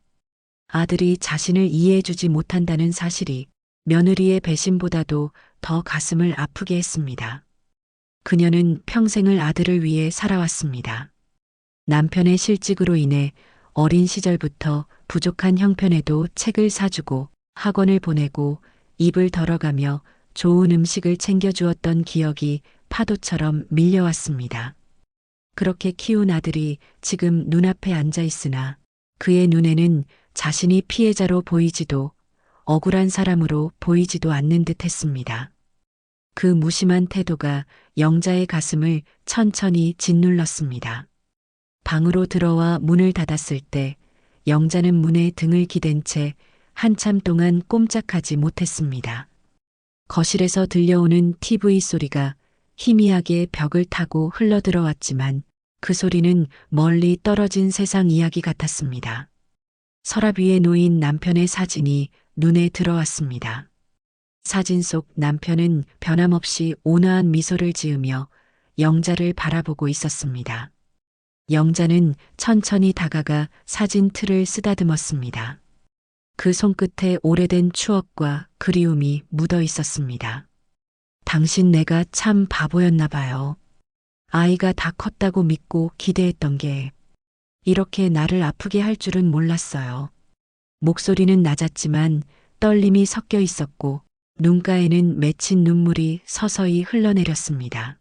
아들이 자신을 이해해주지 못한다는 사실이 며느리의 배신보다도 더 가슴을 아프게 했습니다. 그녀는 평생을 아들을 위해 살아왔습니다. 남편의 실직으로 인해 어린 시절부터 부족한 형편에도 책을 사주고 학원을 보내고 입을 덜어가며 좋은 음식을 챙겨주었던 기억이 파도처럼 밀려왔습니다. 그렇게 키운 아들이 지금 눈앞에 앉아 있으나 그의 눈에는 자신이 피해자로 보이지도 억울한 사람으로 보이지도 않는 듯 했습니다. 그 무심한 태도가 영자의 가슴을 천천히 짓눌렀습니다. 방으로 들어와 문을 닫았을 때 영자는 문에 등을 기댄 채 한참 동안 꼼짝하지 못했습니다. 거실에서 들려오는 TV 소리가 희미하게 벽을 타고 흘러들어왔지만 그 소리는 멀리 떨어진 세상 이야기 같았습니다. 서랍 위에 놓인 남편의 사진이 눈에 들어왔습니다. 사진 속 남편은 변함없이 온화한 미소를 지으며 영자를 바라보고 있었습니다. 영자는 천천히 다가가 사진 틀을 쓰다듬었습니다. 그 손끝에 오래된 추억과 그리움이 묻어 있었습니다. 당신 내가 참 바보였나 봐요. 아이가 다 컸다고 믿고 기대했던 게 이렇게 나를 아프게 할 줄은 몰랐어요. 목소리는 낮았지만 떨림이 섞여 있었고 눈가에는 맺힌 눈물이 서서히 흘러내렸습니다.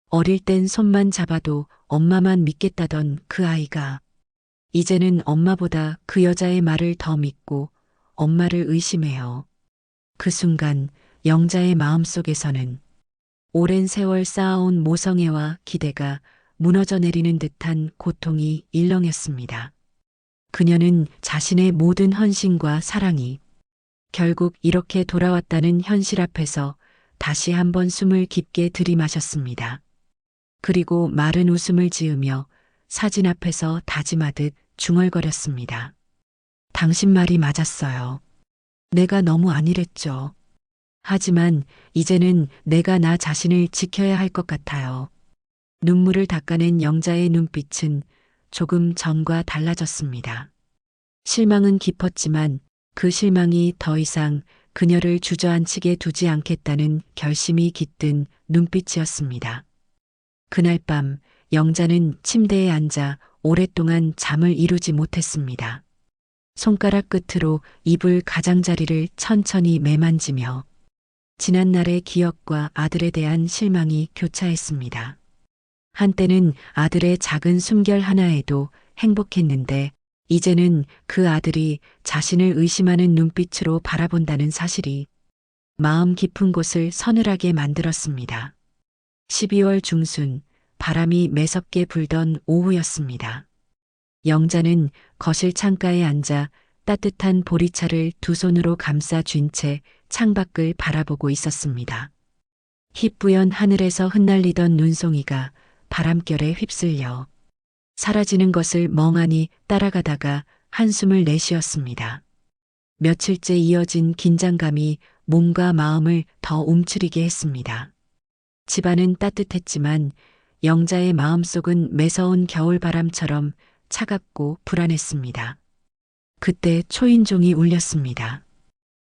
어릴 땐 손만 잡아도 엄마만 믿겠다던 그 아이가 이제는 엄마보다 그 여자의 말을 더 믿고 엄마를 의심해요. 그 순간 영자의 마음속에서는 오랜 세월 쌓아온 모성애와 기대가 무너져 내리는 듯한 고통이 일렁였습니다. 그녀는 자신의 모든 헌신과 사랑이 결국 이렇게 돌아왔다는 현실 앞에서 다시 한번 숨을 깊게 들이마셨습니다. 그리고 마른 웃음을 지으며 사진 앞에서 다짐하듯 중얼거렸습니다. 당신 말이 맞았어요. 내가 너무 안일했죠. 하지만 이제는 내가 나 자신을 지켜야 할 것 같아요. 눈물을 닦아낸 영자의 눈빛은 조금 전과 달라졌습니다. 실망은 깊었지만 그 실망이 더 이상 그녀를 주저앉히게 두지 않겠다는 결심이 깃든 눈빛이었습니다. 그날 밤 영자는 침대에 앉아 오랫동안 잠을 이루지 못했습니다. 손가락 끝으로 이불 가장자리를 천천히 매만지며 지난날의 기억과 아들에 대한 실망이 교차했습니다. 한때는 아들의 작은 숨결 하나에도 행복했는데 이제는 그 아들이 자신을 의심하는 눈빛으로 바라본다는 사실이 마음 깊은 곳을 서늘하게 만들었습니다. 12월 중순 바람이 매섭게 불던 오후였습니다. 영자는 거실 창가에 앉아 따뜻한 보리차를 두 손으로 감싸 쥔 채 창밖을 바라보고 있었습니다. 희뿌연 하늘에서 흩날리던 눈송이가 바람결에 휩쓸려 사라지는 것을 멍하니 따라가다가 한숨을 내쉬었습니다. 며칠째 이어진 긴장감이 몸과 마음을 더 움츠리게 했습니다. 집안은 따뜻했지만 영자의 마음속은 매서운 겨울바람처럼 차갑고 불안했습니다. 그때 초인종이 울렸습니다.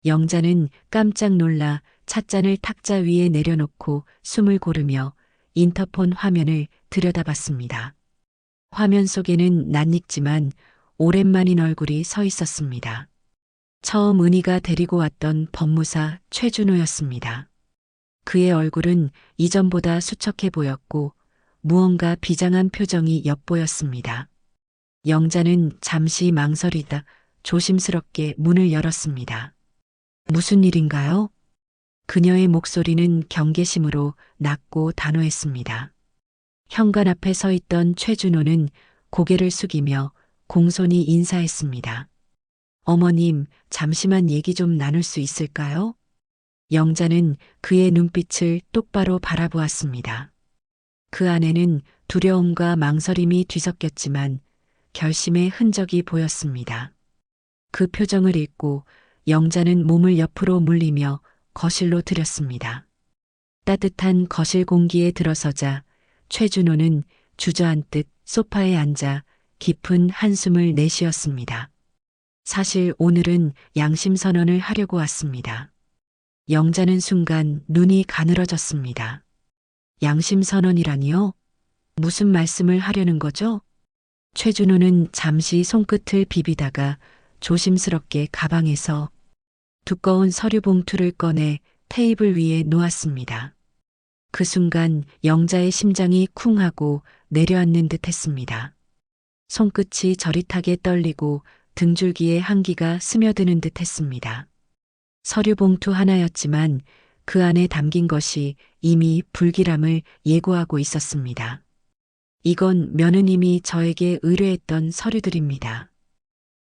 영자는 깜짝 놀라 찻잔을 탁자 위에 내려놓고 숨을 고르며 인터폰 화면을 들여다봤습니다. 화면 속에는 낯익지만 오랜만인 얼굴이 서 있었습니다. 처음 은희가 데리고 왔던 법무사 최준호였습니다. 그의 얼굴은 이전보다 수척해 보였고 무언가 비장한 표정이 엿보였습니다. 영자는 잠시 망설이다 조심스럽게 문을 열었습니다. 무슨 일인가요? 그녀의 목소리는 경계심으로 낮고 단호했습니다. 현관 앞에 서 있던 최준호는 고개를 숙이며 공손히 인사했습니다. 어머님, 잠시만 얘기 좀 나눌 수 있을까요? 영자는 그의 눈빛을 똑바로 바라보았습니다. 그 안에는 두려움과 망설임이 뒤섞였지만 결심의 흔적이 보였습니다. 그 표정을 읽고 영자는 몸을 옆으로 물리며 거실로 들였습니다. 따뜻한 거실 공기에 들어서자 최준호는 주저앉듯 소파에 앉아 깊은 한숨을 내쉬었습니다. 사실 오늘은 양심 선언을 하려고 왔습니다. 영자는 순간 눈이 가늘어졌습니다. 양심 선언이라니요? 무슨 말씀을 하려는 거죠? 최준호는 잠시 손끝을 비비다가 조심스럽게 가방에서 두꺼운 서류 봉투를 꺼내 테이블 위에 놓았습니다. 그 순간 영자의 심장이 쿵 하고 내려앉는 듯 했습니다. 손끝이 저릿하게 떨리고 등줄기에 한기가 스며드는 듯 했습니다. 서류 봉투 하나였지만 그 안에 담긴 것이 이미 불길함을 예고하고 있었습니다. 이건 며느님이 저에게 의뢰했던 서류들입니다.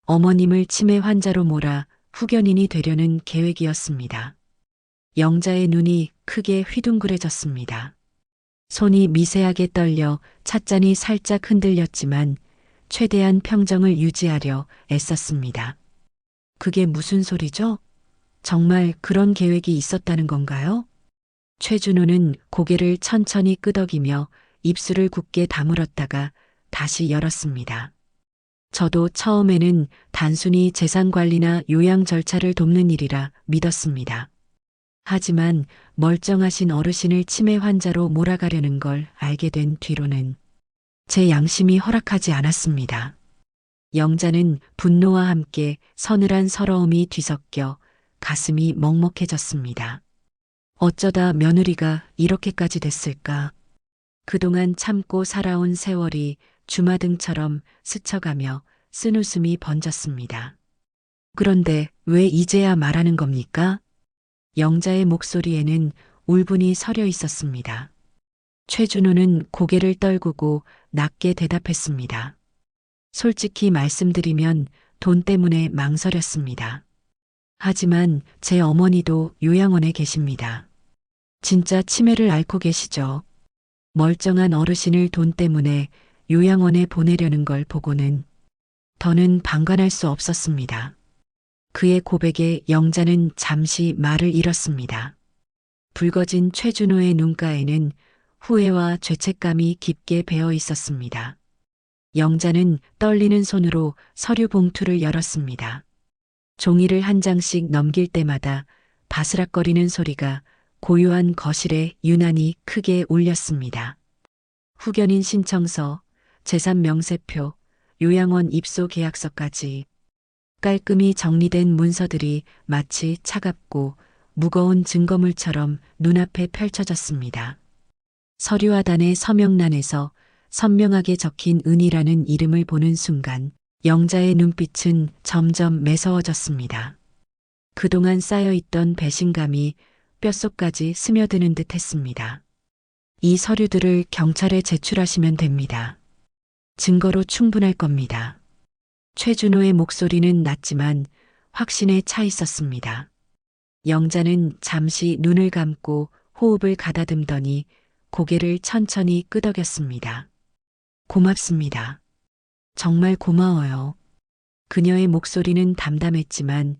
어머님을 치매 환자로 몰아 후견인이 되려는 계획이었습니다. 영자의 눈이 크게 휘둥그레졌습니다. 손이 미세하게 떨려 찻잔이 살짝 흔들렸지만 최대한 평정을 유지하려 애썼습니다. 그게 무슨 소리죠? 정말 그런 계획이 있었다는 건가요? 최준호는 고개를 천천히 끄덕이며 입술을 굳게 다물었다가 다시 열었습니다. 저도 처음에는 단순히 재산 관리나 요양 절차를 돕는 일이라 믿었습니다. 하지만 멀쩡하신 어르신을 치매 환자로 몰아가려는 걸 알게 된 뒤로는 제 양심이 허락하지 않았습니다. 영자는 분노와 함께 서늘한 서러움이 뒤섞여 가슴이 먹먹해졌습니다. 어쩌다 며느리가 이렇게까지 됐을까? 그동안 참고 살아온 세월이 주마등처럼 스쳐가며 쓴웃음이 번졌습니다. 그런데 왜 이제야 말하는 겁니까? 영자의 목소리에는 울분이 서려 있었습니다. 최준호는 고개를 떨구고 낮게 대답했습니다. 솔직히 말씀드리면 돈 때문에 망설였습니다. 하지만 제 어머니도 요양원에 계십니다. 진짜 치매를 앓고 계시죠. 멀쩡한 어르신을 돈 때문에 요양원에 보내려는 걸 보고는 더는 방관할 수 없었습니다. 그의 고백에 영자는 잠시 말을 잃었습니다. 붉어진 최준호의 눈가에는 후회와 죄책감이 깊게 배어 있었습니다. 영자는 떨리는 손으로 서류 봉투를 열었습니다. 종이를 한 장씩 넘길 때마다 바스락거리는 소리가 고요한 거실에 유난히 크게 울렸습니다. 후견인 신청서, 재산 명세표, 요양원 입소 계약서까지 깔끔히 정리된 문서들이 마치 차갑고 무거운 증거물처럼 눈앞에 펼쳐졌습니다. 서류 하단의 서명란에서 선명하게 적힌 은이라는 이름을 보는 순간 영자의 눈빛은 점점 매서워졌습니다. 그동안 쌓여있던 배신감이 뼛속까지 스며드는 듯 했습니다. 이 서류들을 경찰에 제출하시면 됩니다. 증거로 충분할 겁니다. 최준호의 목소리는 낮지만 확신에 차 있었습니다. 영자는 잠시 눈을 감고 호흡을 가다듬더니 고개를 천천히 끄덕였습니다. 고맙습니다. 정말 고마워요. 그녀의 목소리는 담담했지만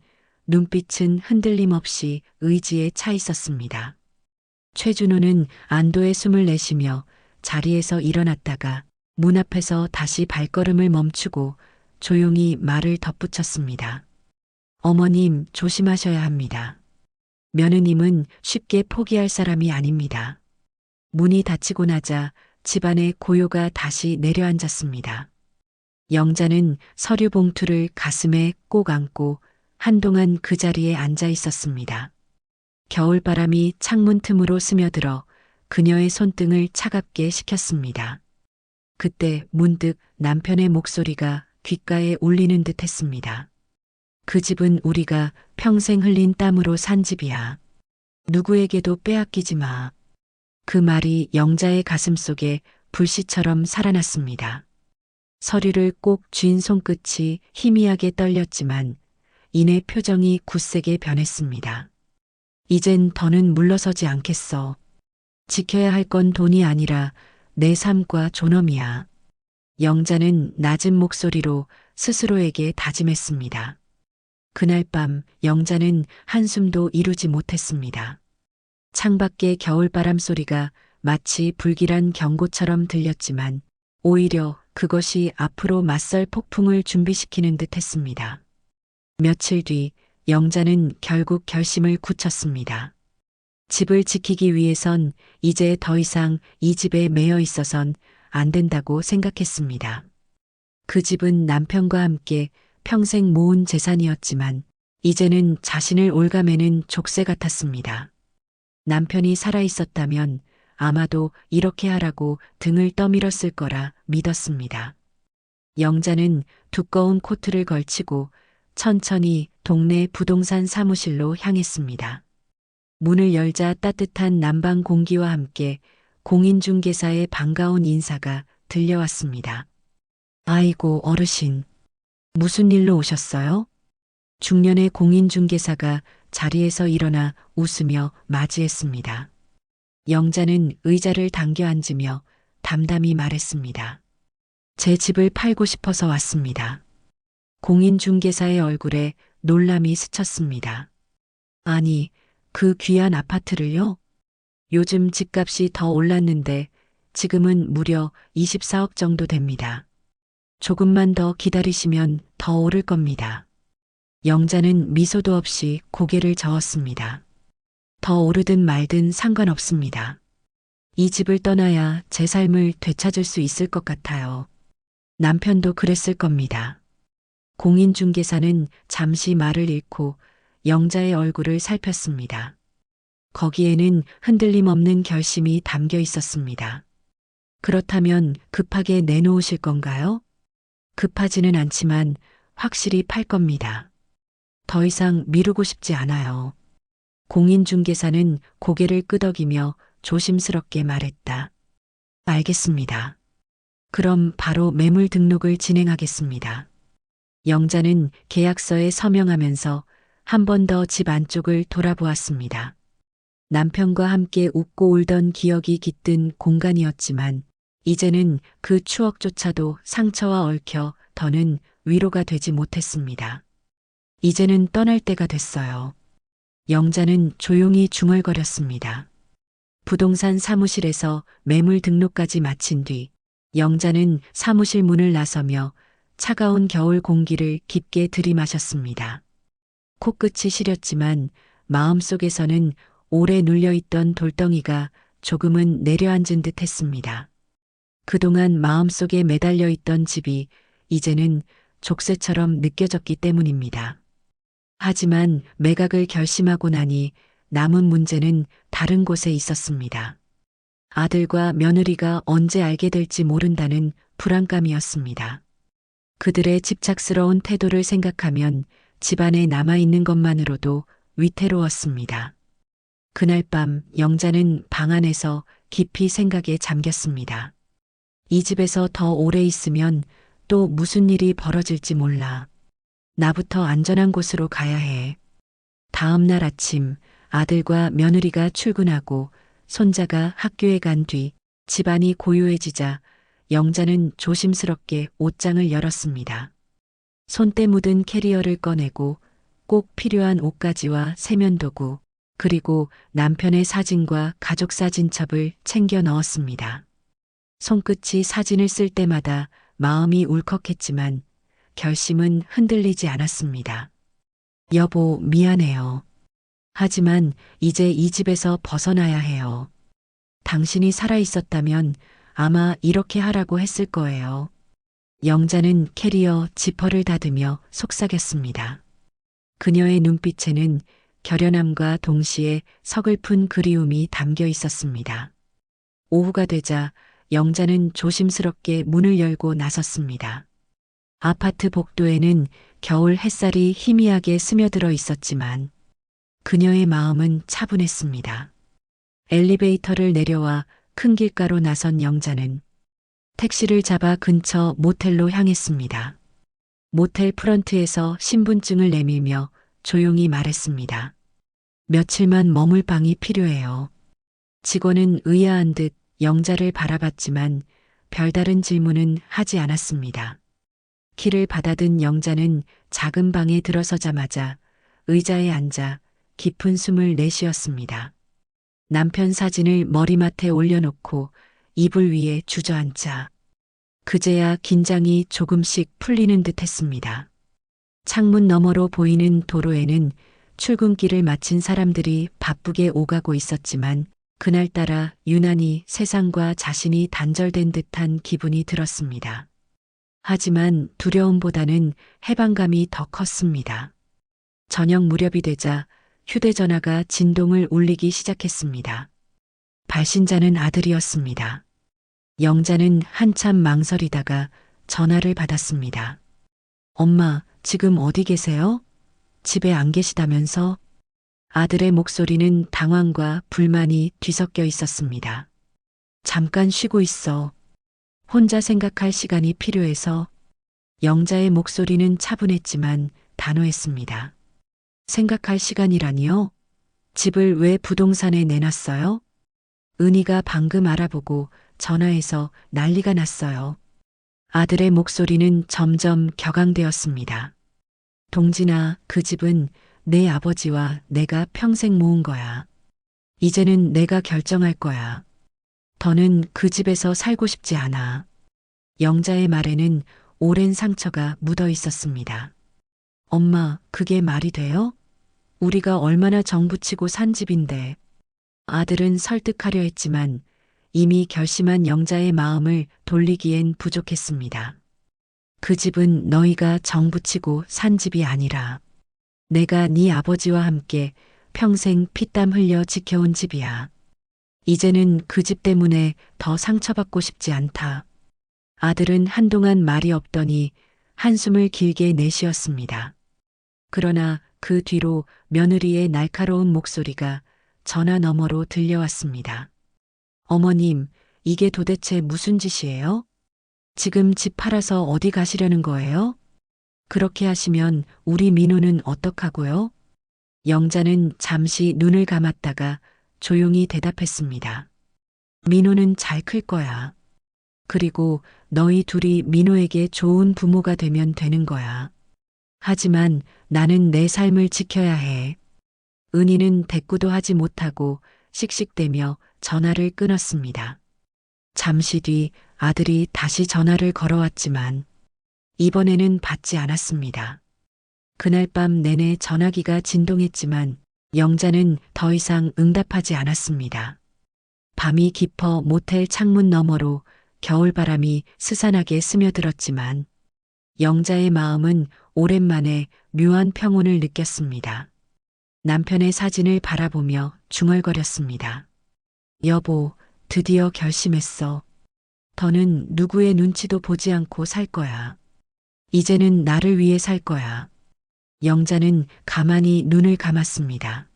눈빛은 흔들림 없이 의지에 차 있었습니다. 최준호는 안도의 숨을 내쉬며 자리에서 일어났다가 문 앞에서 다시 발걸음을 멈추고 조용히 말을 덧붙였습니다. 어머님, 조심하셔야 합니다. 며느님은 쉽게 포기할 사람이 아닙니다. 문이 닫히고 나자 집안의 고요가 다시 내려앉았습니다. 영자는 서류 봉투를 가슴에 꼭 안고 한동안 그 자리에 앉아 있었습니다. 겨울바람이 창문 틈으로 스며들어 그녀의 손등을 차갑게 식혔습니다. 그때 문득 남편의 목소리가 귓가에 울리는 듯 했습니다. 그 집은 우리가 평생 흘린 땀으로 산 집이야. 누구에게도 빼앗기지 마. 그 말이 영자의 가슴 속에 불씨처럼 살아났습니다. 서류를 꼭 쥔 손끝이 희미하게 떨렸지만 이내 표정이 굳세게 변했습니다. 이젠 더는 물러서지 않겠어. 지켜야 할 건 돈이 아니라 내 삶과 존엄이야. 영자는 낮은 목소리로 스스로에게 다짐했습니다. 그날 밤 영자는 한숨도 이루지 못했습니다. 창밖의 겨울바람 소리가 마치 불길한 경고처럼 들렸지만 오히려 그것이 앞으로 맞설 폭풍을 준비시키는 듯 했습니다. 며칠 뒤 영자는 결국 결심을 굳혔습니다. 집을 지키기 위해선 이제 더 이상 이 집에 매여 있어선 안 된다고 생각했습니다. 그 집은 남편과 함께 평생 모은 재산이었지만 이제는 자신을 올가매는 족쇄 같았습니다. 남편이 살아 있었다면 아마도 이렇게 하라고 등을 떠밀었을 거라 믿었습니다. 영자는 두꺼운 코트를 걸치고 천천히 동네 부동산 사무실로 향했습니다. 문을 열자 따뜻한 난방 공기와 함께 공인중개사의 반가운 인사가 들려왔습니다. 아이고, 어르신. 무슨 일로 오셨어요? 중년의 공인중개사가 자리에서 일어나 웃으며 맞이했습니다. 영자는 의자를 당겨 앉으며 담담히 말했습니다. 제 집을 팔고 싶어서 왔습니다. 공인중개사의 얼굴에 놀람이 스쳤습니다. 아니, 그 귀한 아파트를요? 요즘 집값이 더 올랐는데 지금은 무려 24억 정도 됩니다. 조금만 더 기다리시면 더 오를 겁니다. 영자는 미소도 없이 고개를 저었습니다. 더 오르든 말든 상관없습니다. 이 집을 떠나야 제 삶을 되찾을 수 있을 것 같아요. 남편도 그랬을 겁니다. 공인중개사는 잠시 말을 잃고 영자의 얼굴을 살폈습니다. 거기에는 흔들림 없는 결심이 담겨 있었습니다. 그렇다면 급하게 내놓으실 건가요? 급하지는 않지만 확실히 팔 겁니다. 더 이상 미루고 싶지 않아요. 공인중개사는 고개를 끄덕이며 조심스럽게 말했다. 알겠습니다. 그럼 바로 매물 등록을 진행하겠습니다. 영자는 계약서에 서명하면서 한 번 더 집 안쪽을 돌아보았습니다. 남편과 함께 웃고 울던 기억이 깃든 공간이었지만 이제는 그 추억조차도 상처와 얽혀 더는 위로가 되지 못했습니다. 이제는 떠날 때가 됐어요. 영자는 조용히 중얼거렸습니다. 부동산 사무실에서 매물 등록까지 마친 뒤 영자는 사무실 문을 나서며 차가운 겨울 공기를 깊게 들이마셨습니다. 코끝이 시렸지만 마음속에서는 오래 눌려있던 돌덩이가 조금은 내려앉은 듯 했습니다. 그동안 마음속에 매달려 있던 집이 이제는 족쇄처럼 느껴졌기 때문입니다. 하지만 매각을 결심하고 나니 남은 문제는 다른 곳에 있었습니다. 아들과 며느리가 언제 알게 될지 모른다는 불안감이었습니다. 그들의 집착스러운 태도를 생각하면 집안에 남아있는 것만으로도 위태로웠습니다. 그날 밤 영자는 방 안에서 깊이 생각에 잠겼습니다. 이 집에서 더 오래 있으면 또 무슨 일이 벌어질지 몰라. 나부터 안전한 곳으로 가야 해. 다음 날 아침 아들과 며느리가 출근하고 손자가 학교에 간 뒤 집안이 고요해지자 영자는 조심스럽게 옷장을 열었습니다. 손때 묻은 캐리어를 꺼내고 꼭 필요한 옷가지와 세면도구 그리고 남편의 사진과 가족 사진첩을 챙겨 넣었습니다. 손끝이 사진을 쓸 때마다 마음이 울컥했지만 결심은 흔들리지 않았습니다. 여보, 미안해요. 하지만 이제 이 집에서 벗어나야 해요. 당신이 살아있었다면 아마 이렇게 하라고 했을 거예요. 영자는 캐리어 지퍼를 닫으며 속삭였습니다. 그녀의 눈빛에는 결연함과 동시에 서글픈 그리움이 담겨 있었습니다. 오후가 되자 영자는 조심스럽게 문을 열고 나섰습니다. 아파트 복도에는 겨울 햇살이 희미하게 스며들어 있었지만 그녀의 마음은 차분했습니다. 엘리베이터를 내려와 큰 길가로 나선 영자는 택시를 잡아 근처 모텔로 향했습니다. 모텔 프런트에서 신분증을 내밀며 조용히 말했습니다. 며칠만 머물 방이 필요해요. 직원은 의아한 듯 영자를 바라봤지만 별다른 질문은 하지 않았습니다. 키를 받아든 영자는 작은 방에 들어서자마자 의자에 앉아 깊은 숨을 내쉬었습니다. 남편 사진을 머리맡에 올려놓고 이불 위에 주저앉자 그제야 긴장이 조금씩 풀리는 듯 했습니다. 창문 너머로 보이는 도로에는 출근길을 마친 사람들이 바쁘게 오가고 있었지만 그날따라 유난히 세상과 자신이 단절된 듯한 기분이 들었습니다. 하지만 두려움보다는 해방감이 더 컸습니다. 저녁 무렵이 되자 휴대전화가 진동을 울리기 시작했습니다. 발신자는 아들이었습니다. 영자는 한참 망설이다가 전화를 받았습니다. 엄마, 지금 어디 계세요? 집에 안 계시다면서? 아들의 목소리는 당황과 불만이 뒤섞여 있었습니다. 잠깐 쉬고 있어. 혼자 생각할 시간이 필요해서. 영자의 목소리는 차분했지만 단호했습니다. 생각할 시간이라니요? 집을 왜 부동산에 내놨어요? 은희가 방금 알아보고 전화해서 난리가 났어요. 아들의 목소리는 점점 격앙되었습니다. 동진아, 그 집은 내 아버지와 내가 평생 모은 거야. 이제는 내가 결정할 거야. 더는 그 집에서 살고 싶지 않아. 영자의 말에는 오랜 상처가 묻어 있었습니다. 엄마, 그게 말이 돼요? 우리가 얼마나 정붙이고 산 집인데. 아들은 설득하려 했지만 이미 결심한 영자의 마음을 돌리기엔 부족했습니다. 그 집은 너희가 정붙이고 산 집이 아니라 내가 네 아버지와 함께 평생 피땀 흘려 지켜온 집이야. 이제는 그 집 때문에 더 상처받고 싶지 않다. 아들은 한동안 말이 없더니 한숨을 길게 내쉬었습니다. 그러나 그 뒤로 며느리의 날카로운 목소리가 전화 너머로 들려왔습니다. 어머님, 이게 도대체 무슨 짓이에요? 지금 집 팔아서 어디 가시려는 거예요? 그렇게 하시면 우리 민호는 어떡하고요? 영자는 잠시 눈을 감았다가 조용히 대답했습니다. 민호는 잘 클 거야. 그리고 너희 둘이 민호에게 좋은 부모가 되면 되는 거야. 하지만 나는 내 삶을 지켜야 해. 은희는 대꾸도 하지 못하고 씩씩대며 전화를 끊었습니다. 잠시 뒤 아들이 다시 전화를 걸어왔지만 이번에는 받지 않았습니다. 그날 밤 내내 전화기가 진동했지만 영자는 더 이상 응답하지 않았습니다. 밤이 깊어 모텔 창문 너머로 겨울바람이 스산하게 스며들었지만 영자의 마음은 오랜만에 묘한 평온을 느꼈습니다. 남편의 사진을 바라보며 중얼거렸습니다. 여보, 드디어 결심했어. 더는 누구의 눈치도 보지 않고 살 거야. 이제는 나를 위해 살 거야. 영자는 가만히 눈을 감았습니다.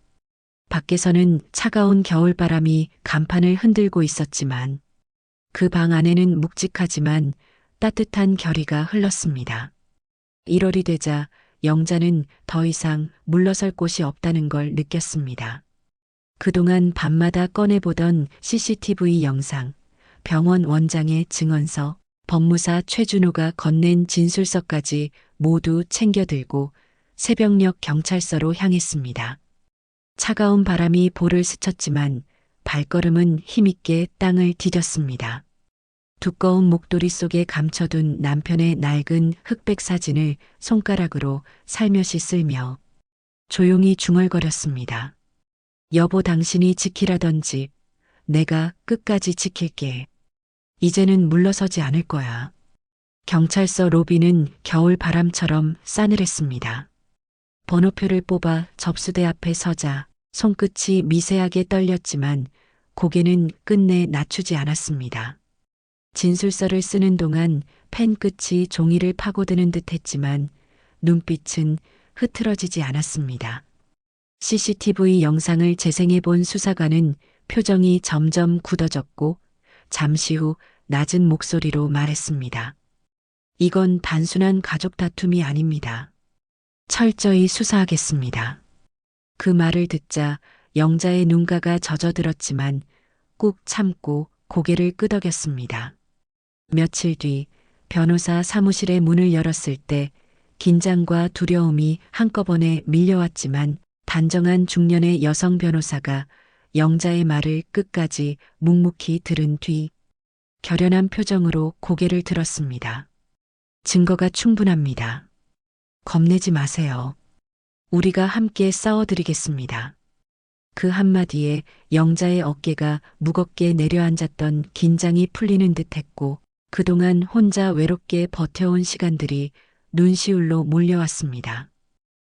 밖에서는 차가운 겨울바람이 간판을 흔들고 있었지만 그 방 안에는 묵직하지만 따뜻한 결의가 흘렀습니다. 1월이 되자 영자는 더 이상 물러설 곳이 없다는 걸 느꼈습니다. 그동안 밤마다 꺼내보던 CCTV 영상, 병원 원장의 증언서, 법무사 최준호가 건넨 진술서까지 모두 챙겨들고 새벽녘 경찰서로 향했습니다. 차가운 바람이 볼을 스쳤지만 발걸음은 힘있게 땅을 디뎠습니다. 두꺼운 목도리 속에 감춰둔 남편의 낡은 흑백 사진을 손가락으로 살며시 쓸며 조용히 중얼거렸습니다. 여보, 당신이 지키라던 집, 내가 끝까지 지킬게. 이제는 물러서지 않을 거야. 경찰서 로비는 겨울 바람처럼 싸늘했습니다. 번호표를 뽑아 접수대 앞에 서자 손끝이 미세하게 떨렸지만 고개는 끝내 낮추지 않았습니다. 진술서를 쓰는 동안 펜 끝이 종이를 파고드는 듯 했지만 눈빛은 흐트러지지 않았습니다. CCTV 영상을 재생해 본 수사관은 표정이 점점 굳어졌고 잠시 후 낮은 목소리로 말했습니다. 이건 단순한 가족 다툼이 아닙니다. 철저히 수사하겠습니다. 그 말을 듣자 영자의 눈가가 젖어들었지만 꾹 참고 고개를 끄덕였습니다. 며칠 뒤 변호사 사무실의 문을 열었을 때 긴장과 두려움이 한꺼번에 밀려왔지만 단정한 중년의 여성 변호사가 영자의 말을 끝까지 묵묵히 들은 뒤 결연한 표정으로 고개를 들었습니다. 증거가 충분합니다. 겁내지 마세요. 우리가 함께 싸워드리겠습니다. 그 한마디에 영자의 어깨가 무겁게 내려앉았던 긴장이 풀리는 듯했고 그동안 혼자 외롭게 버텨온 시간들이 눈시울로 몰려왔습니다.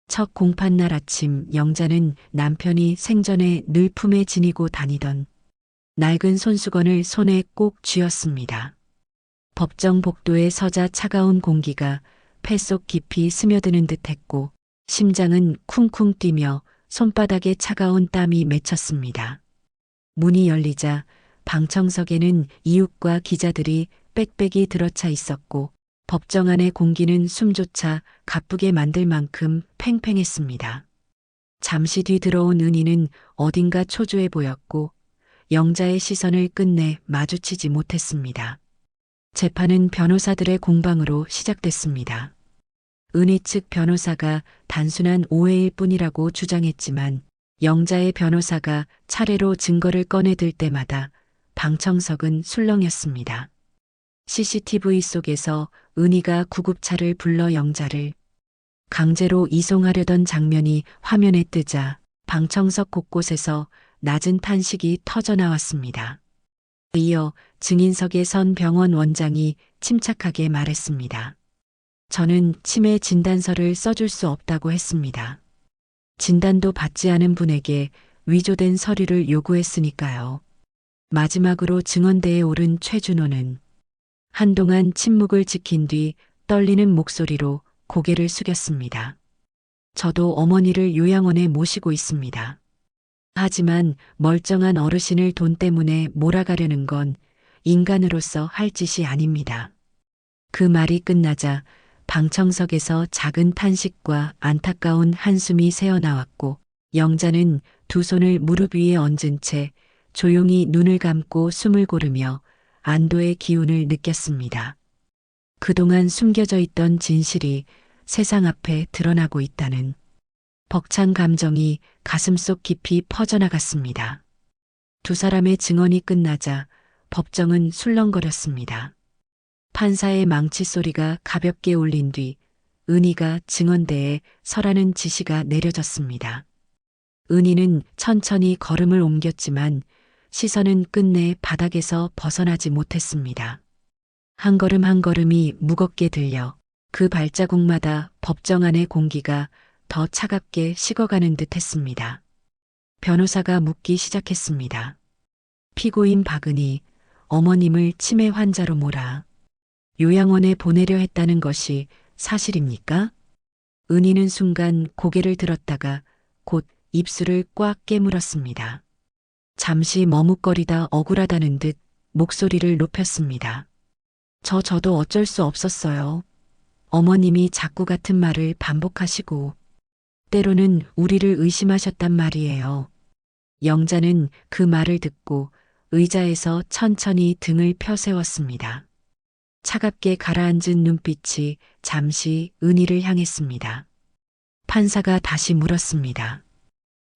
첫 공판날 아침 영자는 남편이 생전에 늘 품에 지니고 다니던 낡은 손수건을 손에 꼭 쥐었습니다. 법정 복도에 서자 차가운 공기가 폐 속 깊이 스며드는 듯했고 심장은 쿵쿵 뛰며 손바닥에 차가운 땀이 맺혔습니다. 문이 열리자 방청석에는 이웃과 기자들이 빽빽이 들어차 있었고 법정 안의 공기는 숨조차 가쁘게 만들 만큼 팽팽했습니다. 잠시 뒤 들어온 은희는 어딘가 초조해 보였고 영자의 시선을 끝내 마주치지 못했습니다. 재판은 변호사들의 공방으로 시작됐습니다. 은희 측 변호사가 단순한 오해일 뿐이라고 주장했지만 영자의 변호사가 차례로 증거를 꺼내들 때마다 방청석은 술렁였습니다. CCTV 속에서 은희가 구급차를 불러 영자를 강제로 이송하려던 장면이 화면에 뜨자 방청석 곳곳에서 낮은 탄식이 터져나왔습니다. 이어 증인석에 선 병원 원장이 침착하게 말했습니다. 저는 치매 진단서를 써줄 수 없다고 했습니다. 진단도 받지 않은 분에게 위조된 서류를 요구했으니까요. 마지막으로 증언대에 오른 최준호는 한동안 침묵을 지킨 뒤 떨리는 목소리로 고개를 숙였습니다. 저도 어머니를 요양원에 모시고 있습니다. 하지만 멀쩡한 어르신을 돈 때문에 몰아가려는 건 인간으로서 할 짓이 아닙니다. 그 말이 끝나자 방청석에서 작은 탄식과 안타까운 한숨이 새어나왔고 영자는 두 손을 무릎 위에 얹은 채 조용히 눈을 감고 숨을 고르며 안도의 기운을 느꼈습니다. 그동안 숨겨져 있던 진실이 세상 앞에 드러나고 있다는 벅찬 감정이 가슴속 깊이 퍼져나갔습니다. 두 사람의 증언이 끝나자 법정은 술렁거렸습니다. 판사의 망치 소리가 가볍게 울린 뒤 은희가 증언대에 서라는 지시가 내려졌습니다. 은희는 천천히 걸음을 옮겼지만 시선은 끝내 바닥에서 벗어나지 못했습니다. 한 걸음 한 걸음이 무겁게 들려 그 발자국마다 법정 안의 공기가 더 차갑게 식어가는 듯 했습니다. 변호사가 묻기 시작했습니다. 피고인 박은희, 어머님을 치매 환자로 몰아 요양원에 보내려 했다는 것이 사실입니까? 은희는 순간 고개를 들었다가 곧 입술을 꽉 깨물었습니다. 잠시 머뭇거리다 억울하다는 듯 목소리를 높였습니다. 저도 어쩔 수 없었어요. 어머님이 자꾸 같은 말을 반복하시고 때로는 우리를 의심하셨단 말이에요. 영자는 그 말을 듣고 의자에서 천천히 등을 펴세웠습니다. 차갑게 가라앉은 눈빛이 잠시 은희를 향했습니다. 판사가 다시 물었습니다.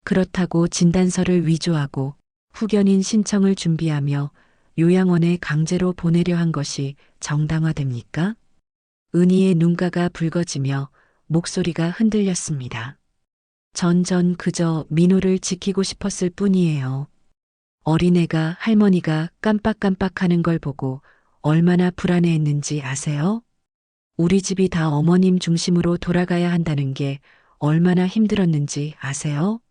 그렇다고 진단서를 위조하고 후견인 신청을 준비하며 요양원에 강제로 보내려 한 것이 정당화됩니까? 은희의 눈가가 붉어지며 목소리가 흔들렸습니다. 전 그저 민호를 지키고 싶었을 뿐이에요. 어린애가 할머니가 깜빡깜빡하는 걸 보고 얼마나 불안해했는지 아세요? 우리 집이 다 어머님 중심으로 돌아가야 한다는 게 얼마나 힘들었는지 아세요?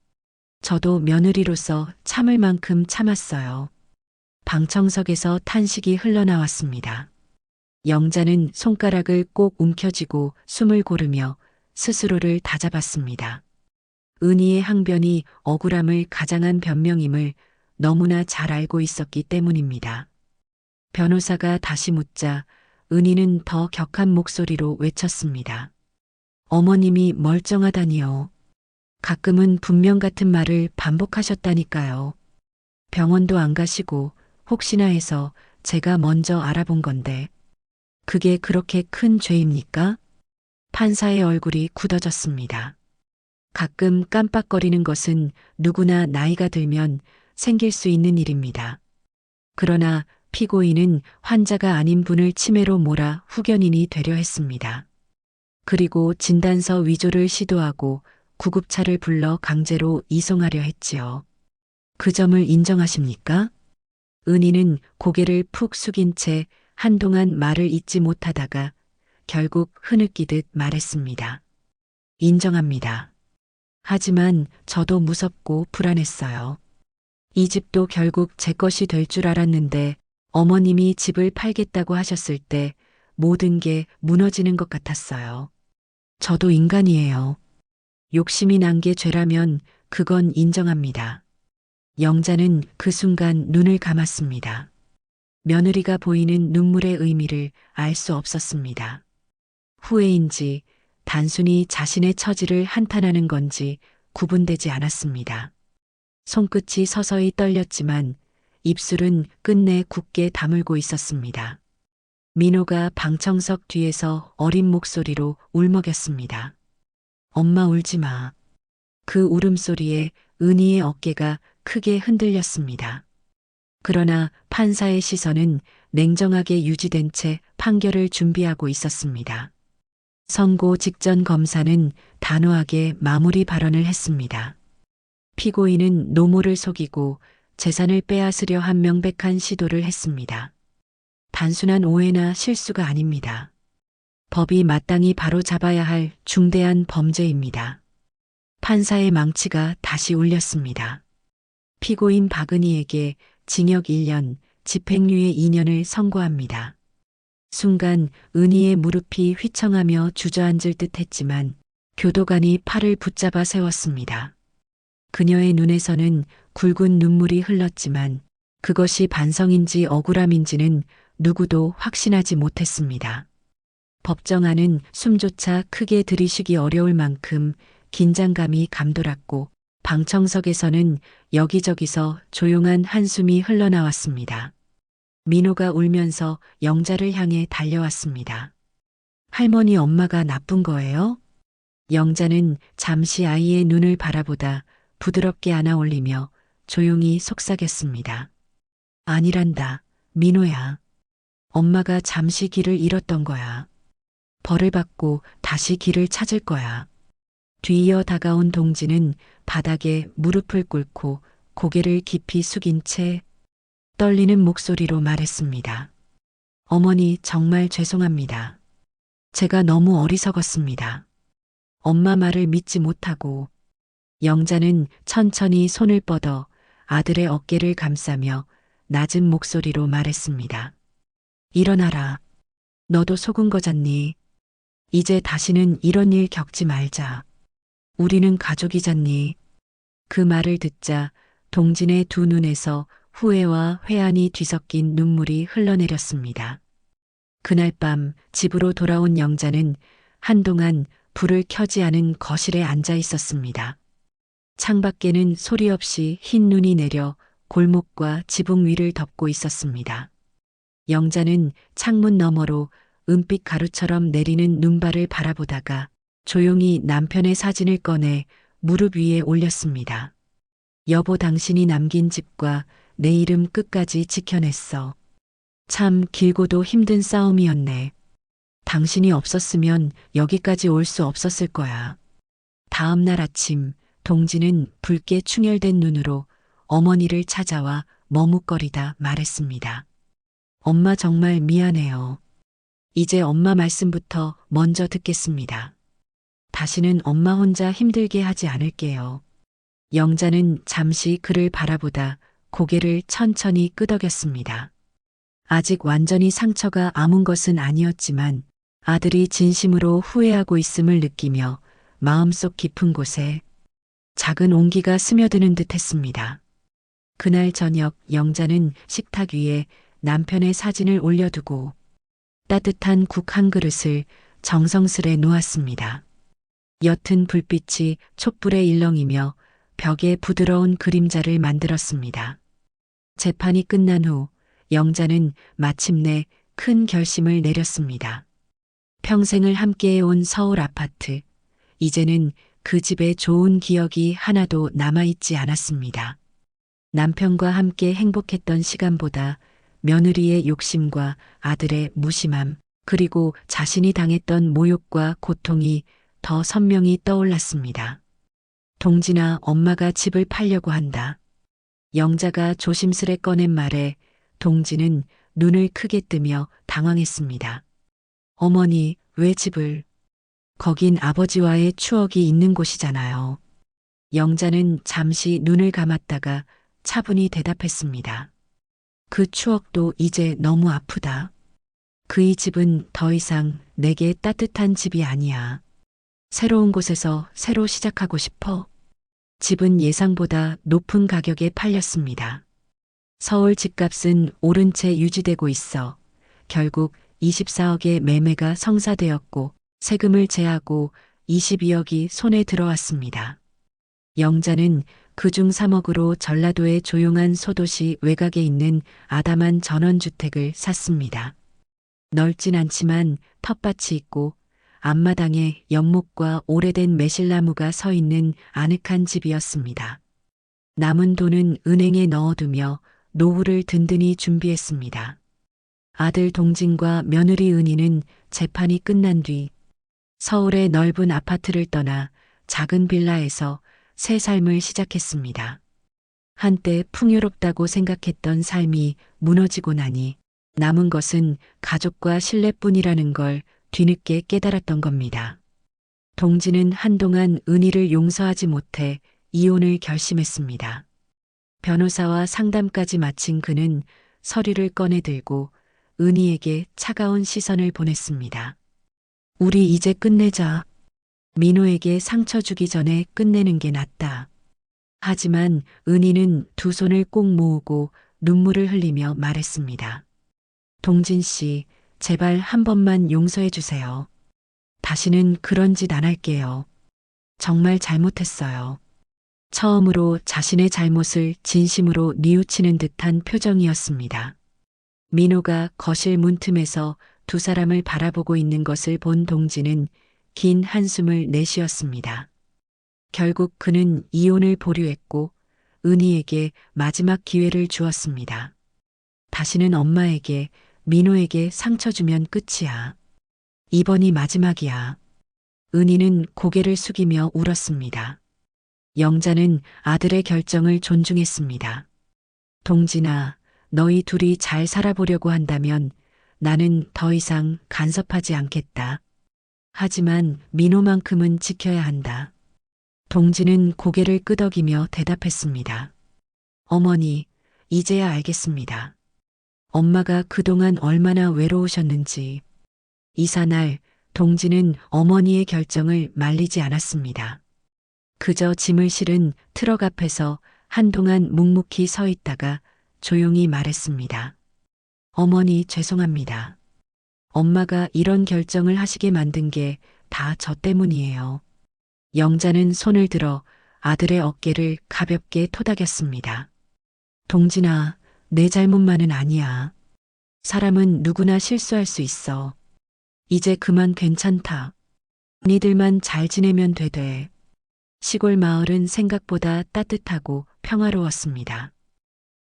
저도 며느리로서 참을 만큼 참았어요. 방청석에서 탄식이 흘러나왔습니다. 영자는 손가락을 꼭 움켜쥐고 숨을 고르며 스스로를 다잡았습니다. 은희의 항변이 억울함을 가장한 변명임을 너무나 잘 알고 있었기 때문입니다. 변호사가 다시 묻자 은희는 더 격한 목소리로 외쳤습니다. 어머님이 멀쩡하다니요. 가끔은 분명 같은 말을 반복하셨다니까요. 병원도 안 가시고 혹시나 해서 제가 먼저 알아본 건데 그게 그렇게 큰 죄입니까? 판사의 얼굴이 굳어졌습니다. 가끔 깜빡거리는 것은 누구나 나이가 들면 생길 수 있는 일입니다. 그러나 피고인은 환자가 아닌 분을 치매로 몰아 후견인이 되려 했습니다. 그리고 진단서 위조를 시도하고 구급차를 불러 강제로 이송하려 했지요. 그 점을 인정하십니까? 은희는 고개를 푹 숙인 채 한동안 말을 잇지 못하다가 결국 흐느끼듯 말했습니다. 인정합니다. 하지만 저도 무섭고 불안했어요. 이 집도 결국 제 것이 될 줄 알았는데 어머님이 집을 팔겠다고 하셨을 때 모든 게 무너지는 것 같았어요. 저도 인간이에요. 욕심이 난 게 죄라면 그건 인정합니다. 영자는 그 순간 눈을 감았습니다. 며느리가 보이는 눈물의 의미를 알 수 없었습니다. 후회인지 단순히 자신의 처지를 한탄하는 건지 구분되지 않았습니다. 손끝이 서서히 떨렸지만 입술은 끝내 굳게 다물고 있었습니다. 민호가 방청석 뒤에서 어린 목소리로 울먹였습니다. 엄마 울지 마. 그 울음소리에 은희의 어깨가 크게 흔들렸습니다. 그러나 판사의 시선은 냉정하게 유지된 채 판결을 준비하고 있었습니다. 선고 직전 검사는 단호하게 마무리 발언을 했습니다. 피고인은 노모를 속이고 재산을 빼앗으려 한 명백한 시도를 했습니다. 단순한 오해나 실수가 아닙니다. 법이 마땅히 바로잡아야 할 중대한 범죄입니다. 판사의 망치가 다시 울렸습니다. 피고인 박은희에게 징역 1년, 집행유예 2년을 선고합니다. 순간 은희의 무릎이 휘청하며 주저앉을 듯 했지만 교도관이 팔을 붙잡아 세웠습니다. 그녀의 눈에서는 굵은 눈물이 흘렀지만 그것이 반성인지 억울함인지는 누구도 확신하지 못했습니다. 법정 안은 숨조차 크게 들이쉬기 어려울 만큼 긴장감이 감돌았고 방청석에서는 여기저기서 조용한 한숨이 흘러나왔습니다. 민호가 울면서 영자를 향해 달려왔습니다. 할머니 엄마가 나쁜 거예요? 영자는 잠시 아이의 눈을 바라보다 부드럽게 안아 올리며 조용히 속삭였습니다. 아니란다, 민호야. 엄마가 잠시 길을 잃었던 거야. 벌을 받고 다시 길을 찾을 거야. 뒤이어 다가온 동지는 바닥에 무릎을 꿇고 고개를 깊이 숙인 채 떨리는 목소리로 말했습니다. 어머니 정말 죄송합니다. 제가 너무 어리석었습니다. 엄마 말을 믿지 못하고. 영자는 천천히 손을 뻗어 아들의 어깨를 감싸며 낮은 목소리로 말했습니다. 일어나라. 너도 속은 거잖니. 이제 다시는 이런 일 겪지 말자. 우리는 가족이잖니. 그 말을 듣자 동진의 두 눈에서 후회와 회한이 뒤섞인 눈물이 흘러내렸습니다. 그날 밤 집으로 돌아온 영자는 한동안 불을 켜지 않은 거실에 앉아 있었습니다. 창밖에는 소리 없이 흰 눈이 내려 골목과 지붕 위를 덮고 있었습니다. 영자는 창문 너머로 은빛 가루처럼 내리는 눈발을 바라보다가 조용히 남편의 사진을 꺼내 무릎 위에 올렸습니다. 여보, 당신이 남긴 집과 내 이름 끝까지 지켜냈어. 참 길고도 힘든 싸움이었네. 당신이 없었으면 여기까지 올 수 없었을 거야. 다음 날 아침 동지는 붉게 충혈된 눈으로 어머니를 찾아와 머뭇거리다 말했습니다. 엄마 정말 미안해요. 이제 엄마 말씀부터 먼저 듣겠습니다. 다시는 엄마 혼자 힘들게 하지 않을게요. 영자는 잠시 그를 바라보다 고개를 천천히 끄덕였습니다. 아직 완전히 상처가 아문 것은 아니었지만 아들이 진심으로 후회하고 있음을 느끼며 마음속 깊은 곳에 작은 온기가 스며드는 듯 했습니다. 그날 저녁 영자는 식탁 위에 남편의 사진을 올려두고 따뜻한 국 한 그릇을 정성스레 놓았습니다. 옅은 불빛이 촛불에 일렁이며 벽에 부드러운 그림자를 만들었습니다. 재판이 끝난 후 영자는 마침내 큰 결심을 내렸습니다. 평생을 함께해온 서울 아파트, 이제는 그 집에 좋은 기억이 하나도 남아있지 않았습니다. 남편과 함께 행복했던 시간보다 며느리의 욕심과 아들의 무심함, 그리고 자신이 당했던 모욕과 고통이 더 선명히 떠올랐습니다. 동진아, 엄마가 집을 팔려고 한다. 영자가 조심스레 꺼낸 말에 동진은 눈을 크게 뜨며 당황했습니다. 어머니, 왜 집을? 거긴 아버지와의 추억이 있는 곳이잖아요. 영자는 잠시 눈을 감았다가 차분히 대답했습니다. 그 추억도 이제 너무 아프다. 그이 집은 더 이상 내게 따뜻한 집이 아니야. 새로운 곳에서 새로 시작하고 싶어. 집은 예상보다 높은 가격에 팔렸습니다. 서울 집값은 오른 채 유지되고 있어 결국 24억의 매매가 성사되었고 세금을 제하고 22억이 손에 들어왔습니다. 영자는 그중 3억으로 전라도의 조용한 소도시 외곽에 있는 아담한 전원주택을 샀습니다. 넓진 않지만 텃밭이 있고 앞마당에 연못과 오래된 매실나무가 서 있는 아늑한 집이었습니다. 남은 돈은 은행에 넣어두며 노후를 든든히 준비했습니다. 아들 동진과 며느리 은희는 재판이 끝난 뒤 서울의 넓은 아파트를 떠나 작은 빌라에서 새 삶을 시작했습니다. 한때 풍요롭다고 생각했던 삶이 무너지고 나니 남은 것은 가족과 신뢰뿐이라는 걸 뒤늦게 깨달았던 겁니다. 동진은 한동안 은희를 용서하지 못해 이혼을 결심했습니다. 변호사와 상담까지 마친 그는 서류를 꺼내 들고 은희에게 차가운 시선을 보냈습니다. 우리 이제 끝내자. 민호에게 상처 주기 전에 끝내는 게 낫다. 하지만 은희는 두 손을 꼭 모으고 눈물을 흘리며 말했습니다. 동진 씨, 제발 한 번만 용서해 주세요. 다시는 그런 짓 안 할게요. 정말 잘못했어요. 처음으로 자신의 잘못을 진심으로 뉘우치는 듯한 표정이었습니다. 민호가 거실 문틈에서 두 사람을 바라보고 있는 것을 본 동진은 긴 한숨을 내쉬었습니다. 결국 그는 이혼을 보류했고 은희에게 마지막 기회를 주었습니다. 다시는 엄마에게, 민호에게 상처 주면 끝이야. 이번이 마지막이야. 은희는 고개를 숙이며 울었습니다. 영자는 아들의 결정을 존중했습니다. 동진아, 너희 둘이 잘 살아보려고 한다면 나는 더 이상 간섭하지 않겠다. 하지만 민호만큼은 지켜야 한다. 동진은 고개를 끄덕이며 대답했습니다. 어머니, 이제야 알겠습니다. 엄마가 그동안 얼마나 외로우셨는지. 이사날 동진은 어머니의 결정을 말리지 않았습니다. 그저 짐을 실은 트럭 앞에서 한동안 묵묵히 서 있다가 조용히 말했습니다. 어머니 죄송합니다. 엄마가 이런 결정을 하시게 만든 게 다 저 때문이에요. 영자는 손을 들어 아들의 어깨를 가볍게 토닥였습니다. 동진아, 내 잘못만은 아니야. 사람은 누구나 실수할 수 있어. 이제 그만 괜찮다. 니들만 잘 지내면 되되. 시골 마을은 생각보다 따뜻하고 평화로웠습니다.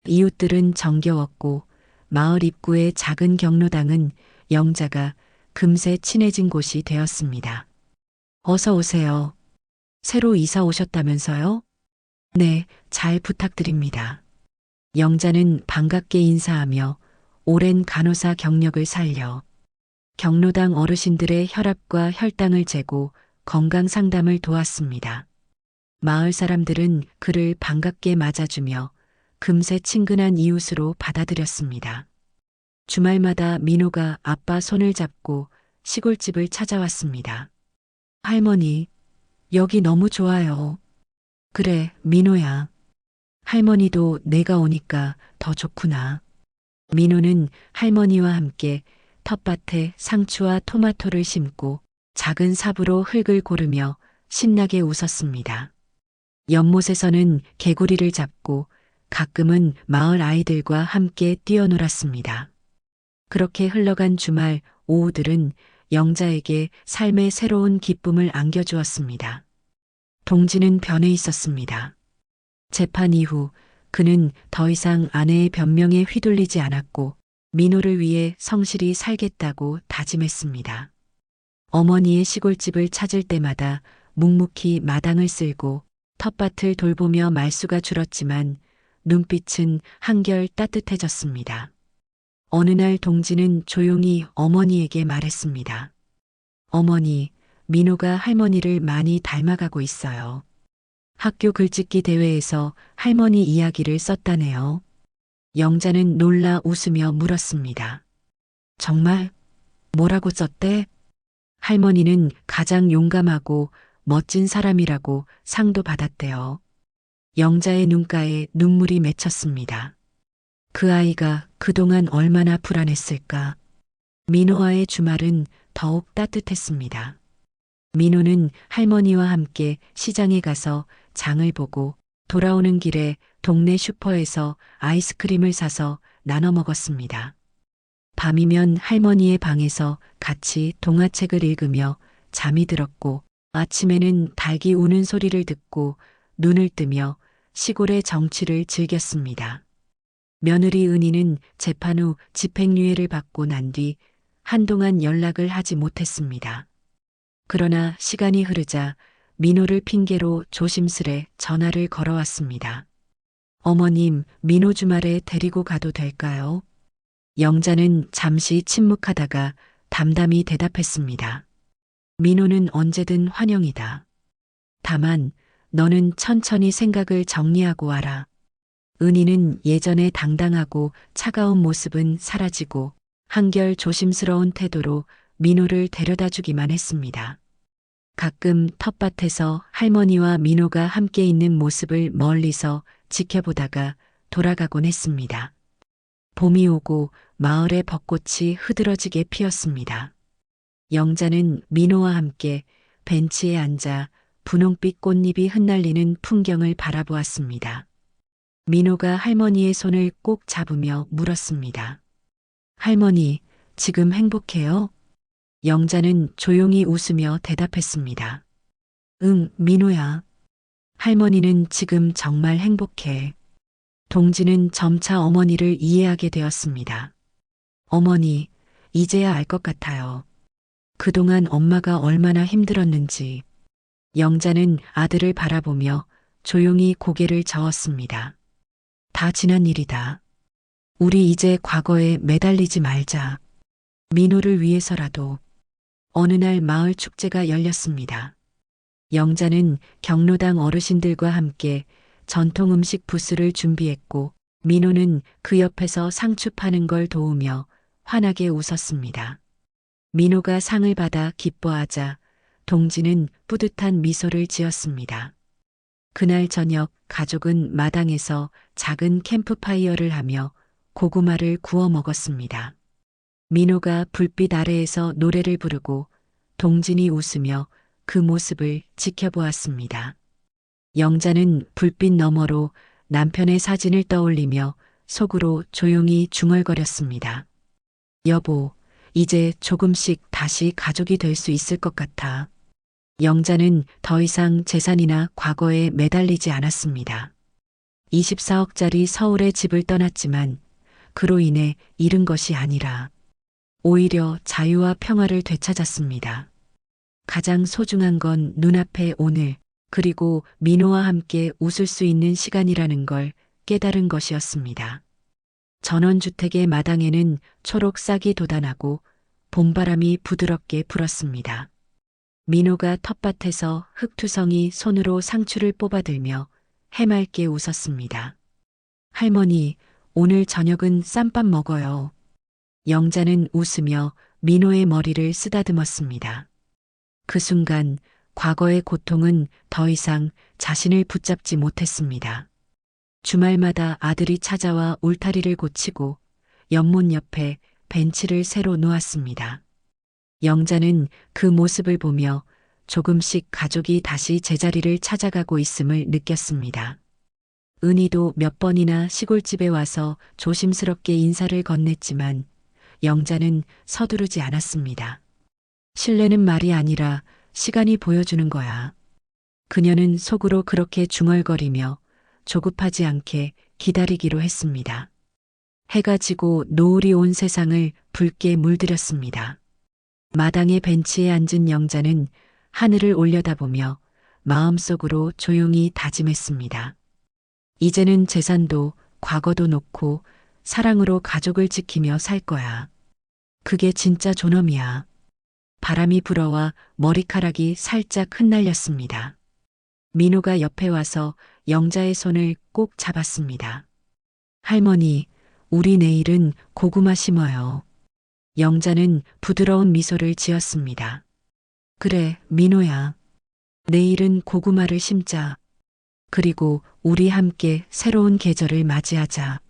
이웃들은 정겨웠고 마을 입구의 작은 경로당은 영자가 금세 친해진 곳이 되었습니다. 어서 오세요. 새로 이사 오셨다면서요? 네, 잘 부탁드립니다. 영자는 반갑게 인사하며 오랜 간호사 경력을 살려 경로당 어르신들의 혈압과 혈당을 재고 건강 상담을 도왔습니다. 마을 사람들은 그를 반갑게 맞아주며 금세 친근한 이웃으로 받아들였습니다. 주말마다 민호가 아빠 손을 잡고 시골집을 찾아왔습니다. 할머니, 여기 너무 좋아요. 그래, 민호야. 할머니도 내가 오니까 더 좋구나. 민호는 할머니와 함께 텃밭에 상추와 토마토를 심고 작은 삽으로 흙을 고르며 신나게 웃었습니다. 연못에서는 개구리를 잡고 가끔은 마을 아이들과 함께 뛰어놀았습니다. 그렇게 흘러간 주말 오후들은 영자에게 삶의 새로운 기쁨을 안겨주었습니다. 동진은 변해 있었습니다. 재판 이후 그는 더 이상 아내의 변명에 휘둘리지 않았고 민호를 위해 성실히 살겠다고 다짐했습니다. 어머니의 시골집을 찾을 때마다 묵묵히 마당을 쓸고 텃밭을 돌보며 말수가 줄었지만 눈빛은 한결 따뜻해졌습니다. 어느 날 동진은 조용히 어머니에게 말했습니다. 어머니, 민호가 할머니를 많이 닮아가고 있어요. 학교 글짓기 대회에서 할머니 이야기를 썼다네요. 영자는 놀라 웃으며 물었습니다. 정말? 뭐라고 썼대? 할머니는 가장 용감하고 멋진 사람이라고 상도 받았대요. 영자의 눈가에 눈물이 맺혔습니다. 그 아이가 그동안 얼마나 불안했을까. 민호와의 주말은 더욱 따뜻했습니다. 민호는 할머니와 함께 시장에 가서 장을 보고 돌아오는 길에 동네 슈퍼에서 아이스크림을 사서 나눠 먹었습니다. 밤이면 할머니의 방에서 같이 동화책을 읽으며 잠이 들었고 아침에는 닭이 우는 소리를 듣고 눈을 뜨며 시골의 정취를 즐겼습니다. 며느리 은희는 재판 후 집행유예를 받고 난 뒤 한동안 연락을 하지 못했습니다. 그러나 시간이 흐르자 민호를 핑계로 조심스레 전화를 걸어왔습니다. 어머님, 민호 주말에 데리고 가도 될까요? 영자는 잠시 침묵하다가 담담히 대답했습니다. 민호는 언제든 환영이다. 다만 너는 천천히 생각을 정리하고 와라. 은희는 예전에 당당하고 차가운 모습은 사라지고 한결 조심스러운 태도로 민호를 데려다 주기만 했습니다. 가끔 텃밭에서 할머니와 민호가 함께 있는 모습을 멀리서 지켜보다가 돌아가곤 했습니다. 봄이 오고 마을의 벚꽃이 흐드러지게 피었습니다. 영자는 민호와 함께 벤치에 앉아 분홍빛 꽃잎이 흩날리는 풍경을 바라보았습니다. 민호가 할머니의 손을 꼭 잡으며 물었습니다. 할머니, 지금 행복해요? 영자는 조용히 웃으며 대답했습니다. 응, 민호야. 할머니는 지금 정말 행복해. 동지는 점차 어머니를 이해하게 되었습니다. 어머니, 이제야 알 것 같아요. 그동안 엄마가 얼마나 힘들었는지. 영자는 아들을 바라보며 조용히 고개를 저었습니다. 다 지난 일이다. 우리 이제 과거에 매달리지 말자. 민호를 위해서라도. 어느 날 마을 축제가 열렸습니다. 영자는 경로당 어르신들과 함께 전통 음식 부스를 준비했고 민호는 그 옆에서 상추 파는 걸 도우며 환하게 웃었습니다. 민호가 상을 받아 기뻐하자 동지는 뿌듯한 미소를 지었습니다. 그날 저녁 가족은 마당에서 작은 캠프파이어를 하며 고구마를 구워 먹었습니다. 민호가 불빛 아래에서 노래를 부르고 동진이 웃으며 그 모습을 지켜보았습니다. 영자는 불빛 너머로 남편의 사진을 떠올리며 속으로 조용히 중얼거렸습니다. 여보, 이제 조금씩 다시 가족이 될 수 있을 것 같아. 영자는 더 이상 재산이나 과거에 매달리지 않았습니다. 24억짜리 서울의 집을 떠났지만 그로 인해 잃은 것이 아니라 오히려 자유와 평화를 되찾았습니다. 가장 소중한 건 눈앞의 오늘, 그리고 민호와 함께 웃을 수 있는 시간이라는 걸 깨달은 것이었습니다. 전원주택의 마당에는 초록 싹이 돋아나고 봄바람이 부드럽게 불었습니다. 민호가 텃밭에서 흙투성이 손으로 상추를 뽑아들며 해맑게 웃었습니다. 할머니, 오늘 저녁은 쌈밥 먹어요. 영자는 웃으며 민호의 머리를 쓰다듬었습니다. 그 순간 과거의 고통은 더 이상 자신을 붙잡지 못했습니다. 주말마다 아들이 찾아와 울타리를 고치고 연못 옆에 벤치를 새로 놓았습니다. 영자는 그 모습을 보며 조금씩 가족이 다시 제자리를 찾아가고 있음을 느꼈습니다. 은희도 몇 번이나 시골집에 와서 조심스럽게 인사를 건넸지만 영자는 서두르지 않았습니다. 신뢰는 말이 아니라 시간이 보여주는 거야. 그녀는 속으로 그렇게 중얼거리며 조급하지 않게 기다리기로 했습니다. 해가 지고 노을이 온 세상을 붉게 물들였습니다. 마당의 벤치에 앉은 영자는 하늘을 올려다보며 마음속으로 조용히 다짐했습니다. 이제는 재산도 과거도 놓고 사랑으로 가족을 지키며 살 거야. 그게 진짜 존엄이야. 바람이 불어와 머리카락이 살짝 흩날렸습니다. 민호가 옆에 와서 영자의 손을 꼭 잡았습니다. 할머니, 우리 내일은 고구마 심어요. 영자는 부드러운 미소를 지었습니다. 그래, 민호야. 내일은 고구마를 심자. 그리고 우리 함께 새로운 계절을 맞이하자.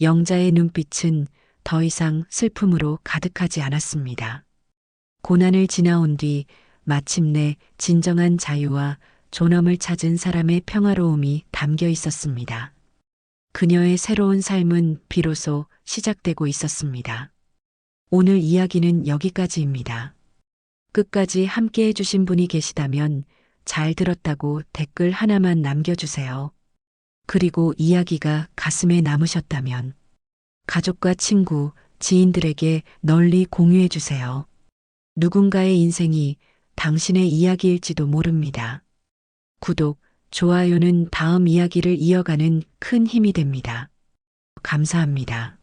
영자의 눈빛은 더 이상 슬픔으로 가득하지 않았습니다. 고난을 지나온 뒤 마침내 진정한 자유와 존엄을 찾은 사람의 평화로움이 담겨 있었습니다. 그녀의 새로운 삶은 비로소 시작되고 있었습니다. 오늘 이야기는 여기까지입니다. 끝까지 함께 해주신 분이 계시다면 잘 들었다고 댓글 하나만 남겨주세요. 그리고 이야기가 가슴에 남으셨다면 가족과 친구, 지인들에게 널리 공유해주세요. 누군가의 인생이 당신의 이야기일지도 모릅니다. 구독, 좋아요는 다음 이야기를 이어가는 큰 힘이 됩니다. 감사합니다.